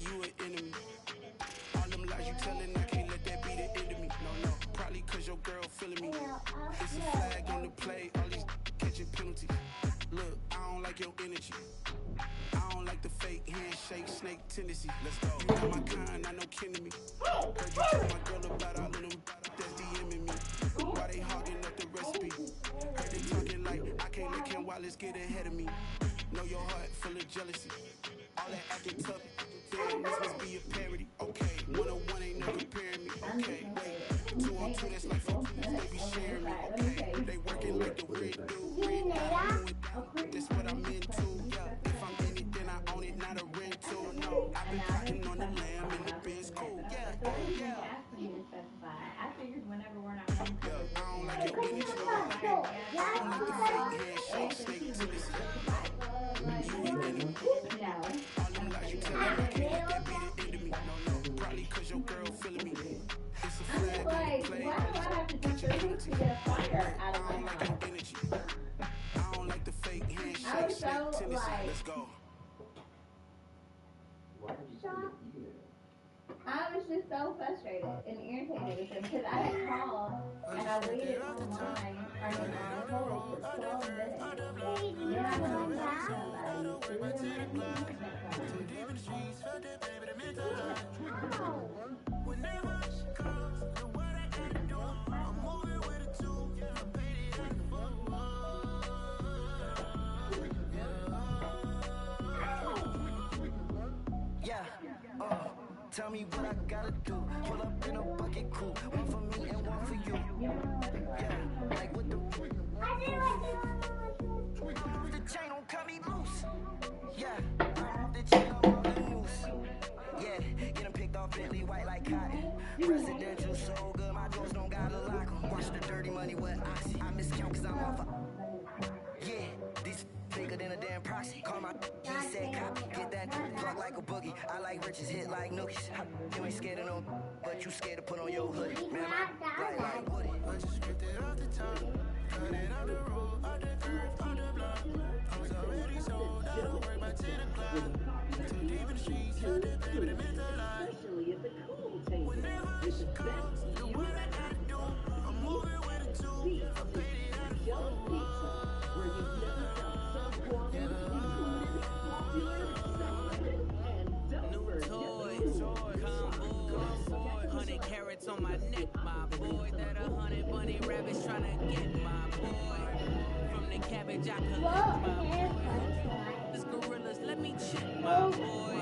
You an enemy. All them lies you telling, I can't let that be the end of me. No, probably cause your girl feeling me. It's a flag on the play, all these catching penalties. snake tendency. Let's go. You know my kind, I know kin to me. Heard you tell my girl about all of them that's DMing me. Why they hogging up the recipe? Heard they talking like I can't let Ken Wallace get ahead of me. Know your heart full of jealousy. All that acting tough. Damn, this must be a parody. Okay, 101 ain't no comparing me. Okay, wait. 2 on 2, that's like 4 they be sharing me. Okay, they working like the weird dude. That's what I'm into. Yeah, if I'm in it, then I own it, not a rental. No, I've been plotting on the lamb and the Benz cool. Yeah, yeah. I figured whenever we're not home. I don't like your energy. I don't like the fake handshake, snake to this. All them lies you tell me, I can't let that be the end of me. No, probably cause your girl feeling me. It's a flag on the play. Catch a penalty. I don't like your energy. I don't like the fake handshake, snake to this. Let's go. I was just so frustrated and irritated with him because I had called and I waited on the line on hold for 12 minutes. Then I went back to Whenever she calls, know what I gotta do. I'm moving with a 2. I paid it out the phone. Yeah, tell me what I gotta do. Pull up in a bucket crew. One for me and one for you. Yeah, like what the chain don't cut me loose. Yeah, the chain on all the news. Yeah, getting picked off Bentley white like cotton. Residential so good, my doors don't gotta lock 'em. Watch the dirty money with oxy. I miscount cause I'm off a. Yeah, these bigger than a damn proxy. Call my he said copy. Get that plug like a boogie. I like riches, hit like nookies. You ain't scared of no, but you scared to put on your hoodie. Man, like Woody. I just ripped it off the top. Cut it on the road, on the curve, on the block. I was already sold, I don't work by 10 o'clock. Too deep in the streets, yeah, they baby, the mental lie. Whenever she calls, know what I gotta do. I'm moving with a 2. I paid it out the phone. New toys, combo, 100 carats on my neck, my boy. That 100 bunny rabbits tryna get my boy. From the cabbage I collect, my boy. This gorillas, let me check, my boy.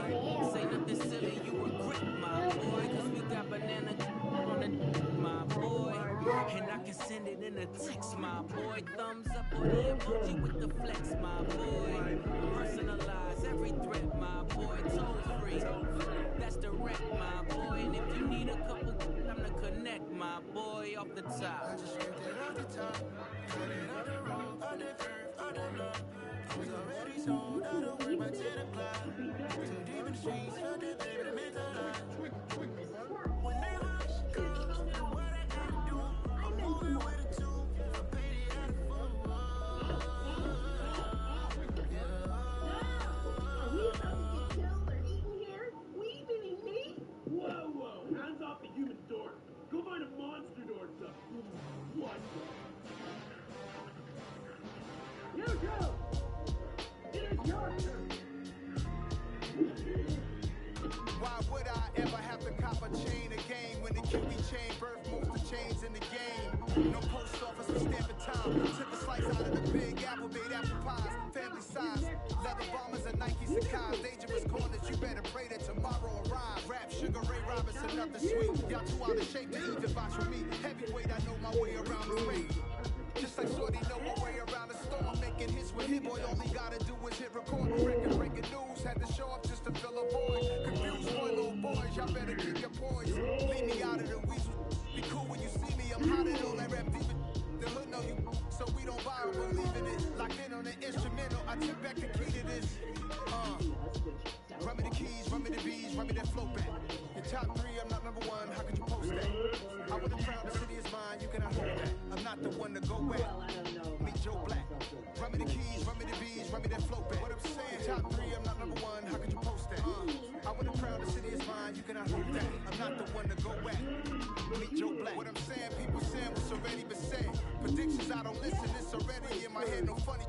Say nothing silly, you regret, my boy. Cause we got banana on the my boy. And I can send it in a text, my boy. Thumbs up or the emoji with the flex, my boy. Personalize every threat, my boy. Toll free, that's direct, my boy. And if you need a couple, I'm to connect, my boy, off the top. I just ripped it off the top. Cut it on the road, on the curve, on the block. I was already sold, I don't work by 10 o'clock. Too deep in the streets, yeah, they baby, the mental lie. Whenever she calls, know what I gotta do. I'm moving with a 2. I paid it out the phone. Whoa, hands off the human door. Go find a monster door or something. What? You go! It is your turn. Why would I ever have to cop a chain again when the QB chain birth most of chains in the game? No post office for stamping time. Took a slice out of the big apple, made apple pies, family size. Leather bombers and Nike Sacai's. Dangerous corners, you better pray that tomorrow arrives. Rap, Sugar Ray Robinson, nothing sweet. Y'all too out of shape to even box with me. Heavyweight, I know my way around the ring. Just like Shorty know my way around the storm. Making hits with hit boy, all he gotta do is hit record. Breaking news, had to show up just to fill a void. Confused boy, little boys, y'all better keep your poise. Leave me out of the weasel. Be cool when you see me, I'm hot at all that rap deep. The hood know you, so we don't buy or believe in it. Locked in on the instrumental, I took back the key to this. Run me the keys, run me the bees, run me that flow back. Your top 3, I'm not number 1, how could you post that? I would have crowned the city is mine, you cannot hold that. I'm not the one to go back. Meet Joe Black. Run me the keys, run me the bees, run me that flow back. What I'm saying, top 3, I'm not number 1, how could you post that? I would have crowned the city is mine, you cannot hold that. I'm not the one to go back. Meet Joe Black. What I'm saying, people saying what's already been said. Predictions, I don't listen, it's already in my head, no funny.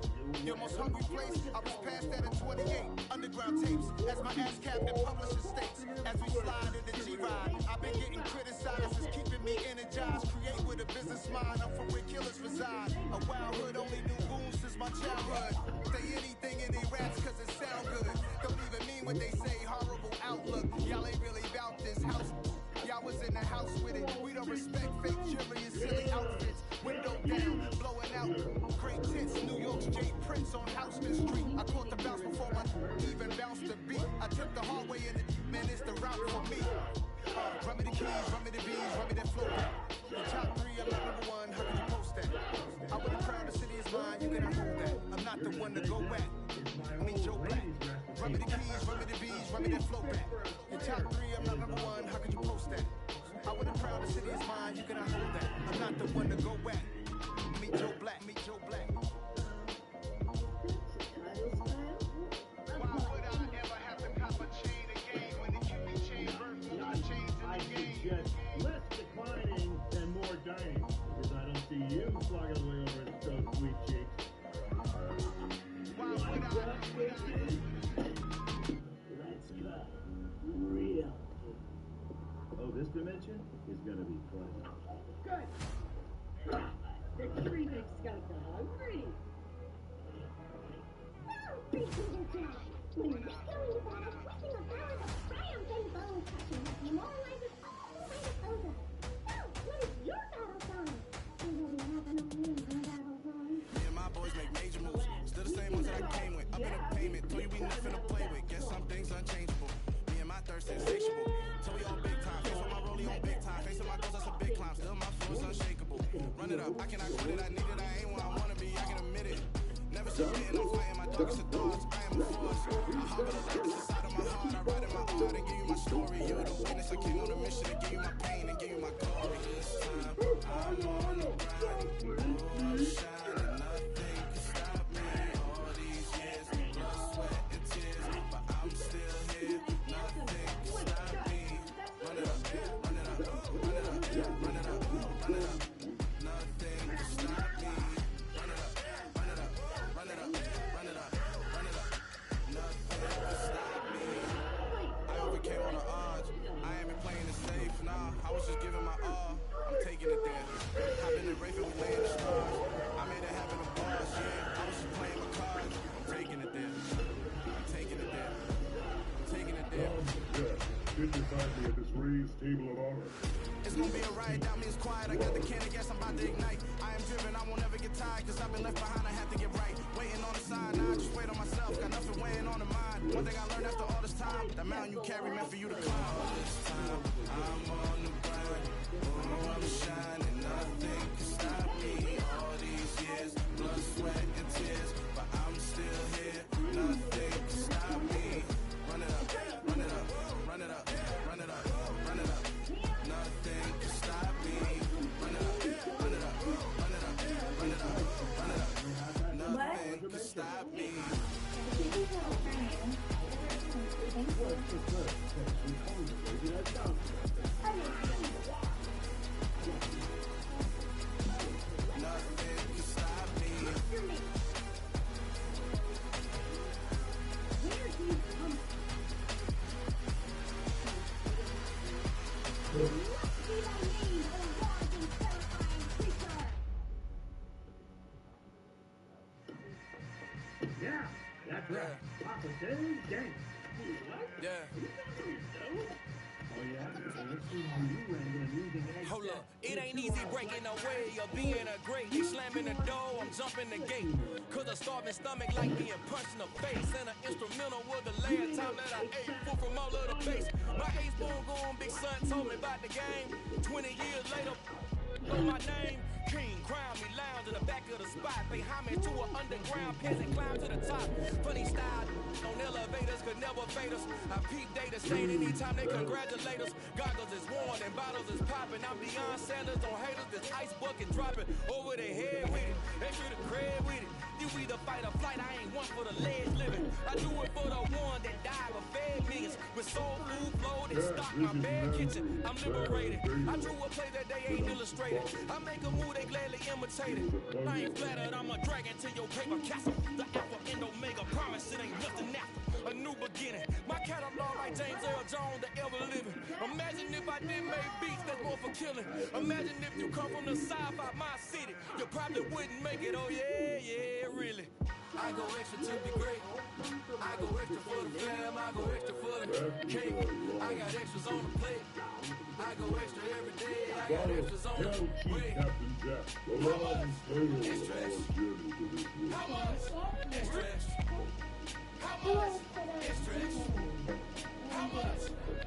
Your most hungry place, I was past that at 28. Underground tapes, as my ass cabinet publisher states. As we slide in the G-Ride, I've been getting criticized as keeping me energized. Create with a business mind, I'm from where killers reside. A wild hood, only knew goons since my childhood. Say anything in they raps cause it sound good. Don't even mean what they say, horrible outlook. Y'all ain't really about this house. Y'all was in the house with it. We don't respect fake jewelry and silly outfits. Window down, blowing out. Great tits, New York's J. Prince on Houston Street. I caught the bounce before my even bounced the beat. I took the hard way in it, man, it's the route for me. Run me the keys, run me the bees, run me that flow back. The top 3, I'm not number 1, how can you post that? I would have crowned the city is mine, you cannot hold that. I'm not the one to go back. Meet Joe Black. Run me the keys, run me the bees, run me that flow back. The top 3, I'm not number 1, how could you post that? I would have crowned the city is mine, you cannot hold that. I'm not the one to go back. Meet Joe Black, meet Joe Black. Why would I ever have to cop a chain again when the QB chain birth more chains in the game? Less declining and more dining, because I don't see you slogging away over at those sweet cheeks. Why would I? Let's go. Real. Oh, this dimension is gonna be pleasant. Good. The tree mix got the hungry. Big little dog. When we go into battle, we can abound a triumphant bone crushing, demoralizes all the way to over. Now, what is your battle song? You will be having a win battle song. Me and my boys make major moves. Still the same ones that I came with. Up in the payment. Told you we nothing to play with. Guess some things unchangeable. Me and my thirst insatiable. Till we on big time. Face with my rollie on big time. Facing my goals, that's a big climb. Still my flow is unshakable. Run it up. I cannot quit it. I need it. I ain't where I wanna be. I can admit it. Never submitting. I'm fighting my darkest of thoughts. I am a force. I harbor the light that's inside of my heart. I ride in my art and give you my story. You're the witness. I came on a mission to give you my pain and give you my glory. This time, I'm on the grind. Oh, shine and nothing can stop me. All these years, blood, sweat, and tears, but I'm still here. Nothing can stop me. Run it up, run it up, run it up, run it up, run it up. Nothing can stop me. Run it up, run it up, run it up, run it up, run it up. Nothing can stop me. I overcame all the odds. I ain't been playing it safe, nah. I was just giving my all. I'm taking it there. I've been in Rafe and we laying the stars. I made it happen with bars, yeah. I was just playing my cards. I'm taking it there. I'm taking it there. I'm taking it there. Good to find me at this raised table of honor. It's gonna be a riot, that means quiet. I got the can of gas, I'm about to ignite. I am driven, I won't ever get tired, cause I've been left behind, I have to get right. Waiting on the side, now I just wait on myself. Got nothing weighing on the mind. One thing I learned after all this time, the mountain you carry meant for you to climb. All this time, I'm on the grind. Oh, I'm shining, nothing can stop me. All these years, blood, sweat, and tears, but I'm still here. Nothing can stop me. Run it up, run it up, run it up, run it up, run it up. Nothing can stop me. Run it up, run it up, run it up, run it up, run it up. Nothing can stop me. Nothing can stop me. Yeah, that's right. Papa says dance. Yeah. Oh, yeah? Well, let's see how you wrangle using eggs. Hold up, it ain't easy breaking away or being a great. They slamming the door, I'm jumping the gate. Cause a starving stomach like being punched in the face. And an instrumental was the last time that I ate food from all of the base. My ace boom going, big son told me about the game. 20 years later, know my name. King, crown me, lounge in the back of the spot. Pay homage to an underground peasant, climb to the top. Funny style, on elevators could never fade us. I peep data, saying anytime they congratulate us. Goggles is worn and bottles is popping. I'm Deion Sanders on haters, this ice bucket dropping over their head with it. They should have cred with it. You either fight or flight, I ain't one for the ledge living. I do it for the one that died but fed millions. With soul food, flow, that stock My bad kitchen, I'm liberated. I drew a play that they ain't illustrated. I make a move, they gladly imitate it. I ain't flattered, I'm a dragon to your paper castle. The alpha and omega, promise it ain't nothing after. A new beginning. My catalog like James Earl Jones, the ever living. Imagine if I didn't make beats that's more for killing. Imagine if you come from the sci-fi, my city. You probably wouldn't make it, oh yeah, really. I go extra to be great. I go extra for the fam, I go extra for the cake. I got extras on the plate. I go extra every day. I got extras on the way. How much? Extra, extra. How much? Extra, extra. How much? Extra, extra. How much?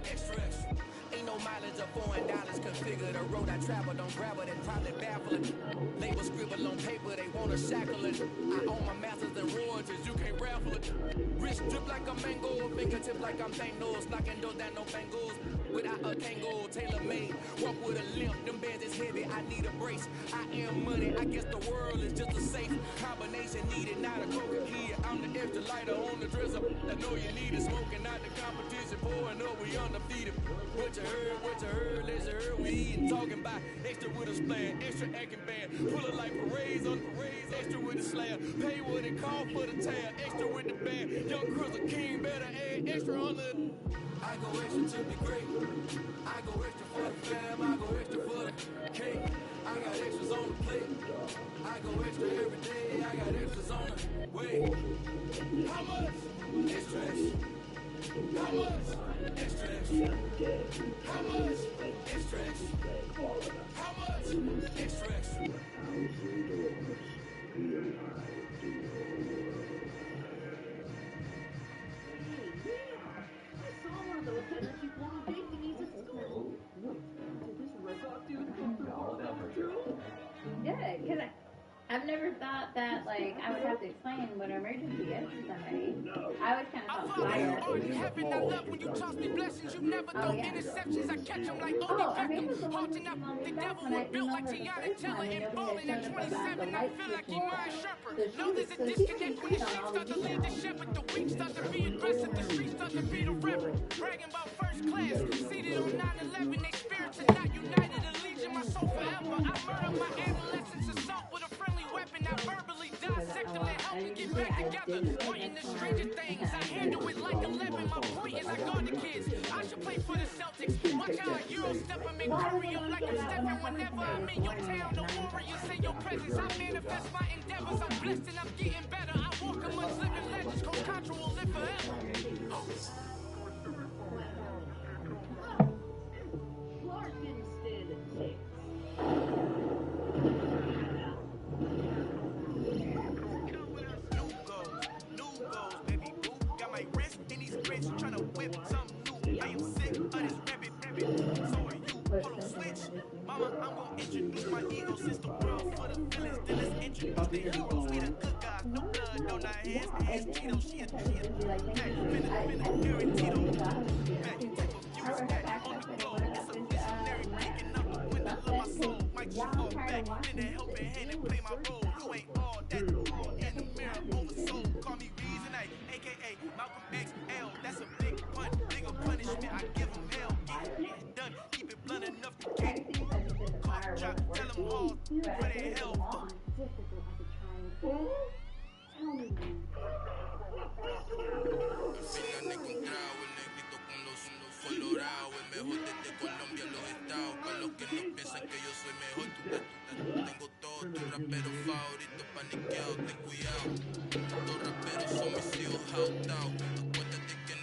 Extra, extra. Ain't no mileage of $4 configure the road I travel. Don't grab it and probably baffle it. Label scribble on paper, they wanna shackle it. I own my masters and royalties, you can't raffle it. Wrist drip like a mango, fingertip like I'm Thanos. Knocking doors down, no bangles. Without a Kango, tailor-made. Walk with a limp, them bands is heavy, I need a brace. I am money, I guess the world is just a safe combination needed, not a coca-key. I'm the extra lighter on the dresser. I know you need it, smoking out the competition, pouring up, we undefeated. What you heard, let's heard, we eating, talking about extra with a splash, extra acting band, pull it like parades on parades, extra with the slab, pay what it call for the tab, extra with the band, young Chris a king, better add extra on the. I go extra to be great. I go extra for the fam. I go extra for the cake. I got extras on the plate. I go extra every day. I got extras on the way. How much? Extra, extra. How much? Extra, extra. How much? Extra, extra. How much? Extra, extra. Good, because I've never thought that, like, I would have to explain what an emergency is to somebody. I always kind of felt fire. Heaven, I love when you toss me blessings. You never throw interceptions. I catch them like Odie Beckham. Halting up the devil who built like Tiana Taylor and balling at 27. I feel like Iman Sherper. Know there's a disconnect when the sheep start to lead the shepherd. The weak start to be aggressive. The streets start to be the rebel. Bragging about first class. Seated on 9/11. They spirits are not united. A legion, my soul forever. I murder my adolescence. Assault with a friendly weapon. I verbally dissect them and help them get back together. Pointing to stranger things. I handle it like 11. My point is I guard the kids. I should play for the Celtics. Watch how a Euro step and make Curry up like I'm stepping whenever I'm in your town. The warriors in your presence. I manifest my endeavors. I'm blessed and I'm getting better. I walk amongst living legends. Coach Contra will live forever. Clark didn't stand a chance. New goals, baby boo. Got my wrist in these grits, tryna whip something new. I am sick of this rabbit. So are you. Hold on, switch. Mama, I'm gonna introduce my ego since the world for the villains. Then let's introduce the heroes. We the good guys, no blood, no not hands. Hands Tito, she a finna guarantee them. Back, take a few back on the floor. It's a visionary picking up the window of my soul. Might you fall back, then a helping hand and play my role. You ain't all that. In the mirror, oversold. Call me Reason A, aka Malcolm XL. That's a big pun, bigger punishment. I give him hell. Get it done, keep it blunt enough to get it. Call drop, tell them all where they hell. Tell me, man. Colorado, el mejor desde Colombia, los estados. Para los que no piensan que yo soy mejor, tengo todos tus raperos favoritos paniqueados, ten cuidado. Los raperos son mis hijos hautados. Acuérdate que ni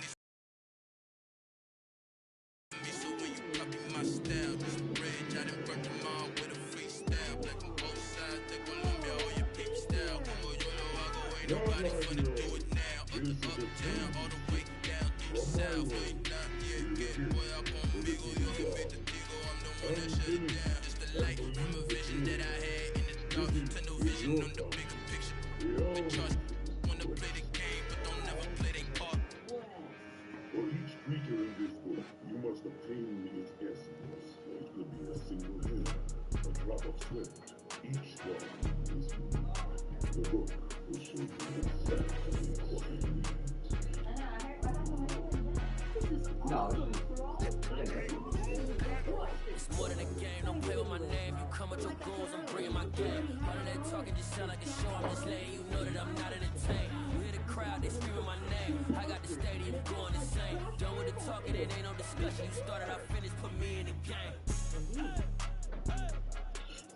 me, so when you copy my style, this bridge, I done burnt them all with a freestyle. Black on both sides de Colombia, oye, peep style. Como yo lo hago, ain't nobody finna do it now. Up the uptown, all the way down through the south. Pueda conmigo, Dios es mi testigo. I'm the one that shut it down. It's the light from a vision that I had in the dark. Tunnel vision on the bigger picture. The trust wanna play the game, but don't never play their part. For each creature in this book, you must obtain its essence. It could be a single hair, a drop of sweat. Each one is unique. The book will show you exactly what you need. No, It's more than a game, don't play with my name. You come with your goons, I'm bringing my game. All of that talking just sound like a show, I'm just letting you know that I'm not entertained. You hear the crowd, they screaming my name. I got the stadium going insane. Done with the talking, it ain't no discussion. You started, I finished, put me in the game.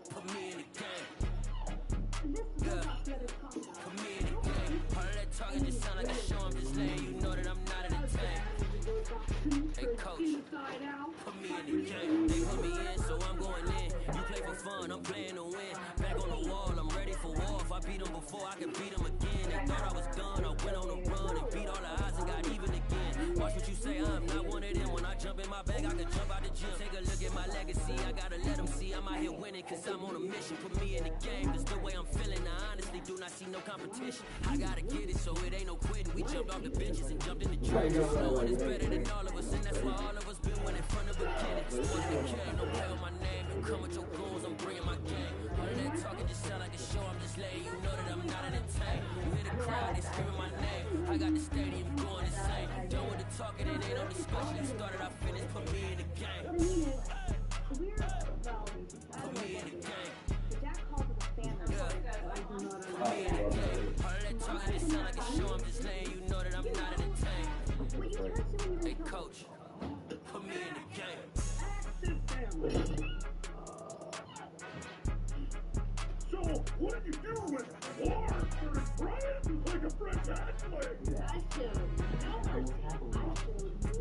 Put me in the game. Yeah. Put me in the game. All of that talking just sound like a show, I'm just letting you know that I'm not entertained. Hey coach, put me in the game. They put me in, so I'm going in. You play for fun, I'm playing to win. Back on the wall, I'm ready for war. If I beat them before, I can beat them again. They thought I was done, I went on a run and beat all the odds and got even again. Watch what you say, I'm not one of them. When I jump in my bag, I can jump out the gym. Take a look at my legacy, I gotta let them see I'm out here winning, cause I'm on a mission. Put me in the game, that's the way I'm feeling. I honestly do not see no competition. I gotta get it, so it ain't no quitting. We jumped off the benches and jumped in the trenches. No one is better than all of us, and that's why all of us been winning from the beginning. It's more than a game, don't play with my name. You come with your goons, I'm bringing my game. All of that talking just sound like a show, I'm just letting you know that I'm not entertained. You hear the crowd, they screaming my name. I got the stadium going insane. Done with the talking, it ain't no discussion. You started, I finished, put me in the game. Put me in the game. Yeah. Put me in the game. All of that talking just sound like a show, I'm just letting you know that I'm not entertained. Hey coach, put me in the game. So, what did you do with Lars versus Bryant? It's like a fresh athlete. I showed no mercy. I showed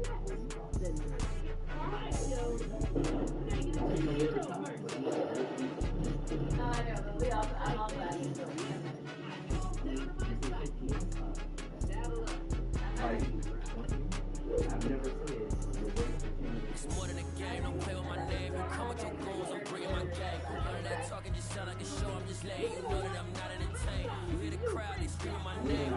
less than mercy. I showed negative mercy. No, I know, but I'm all glad you still It's more than a game, don't play with my name. You come with your goons, I'm bringing my game. All of that talking just sound like a show, I'm just letting you know that I'm not entertained. You hear the crowd, they screaming my name.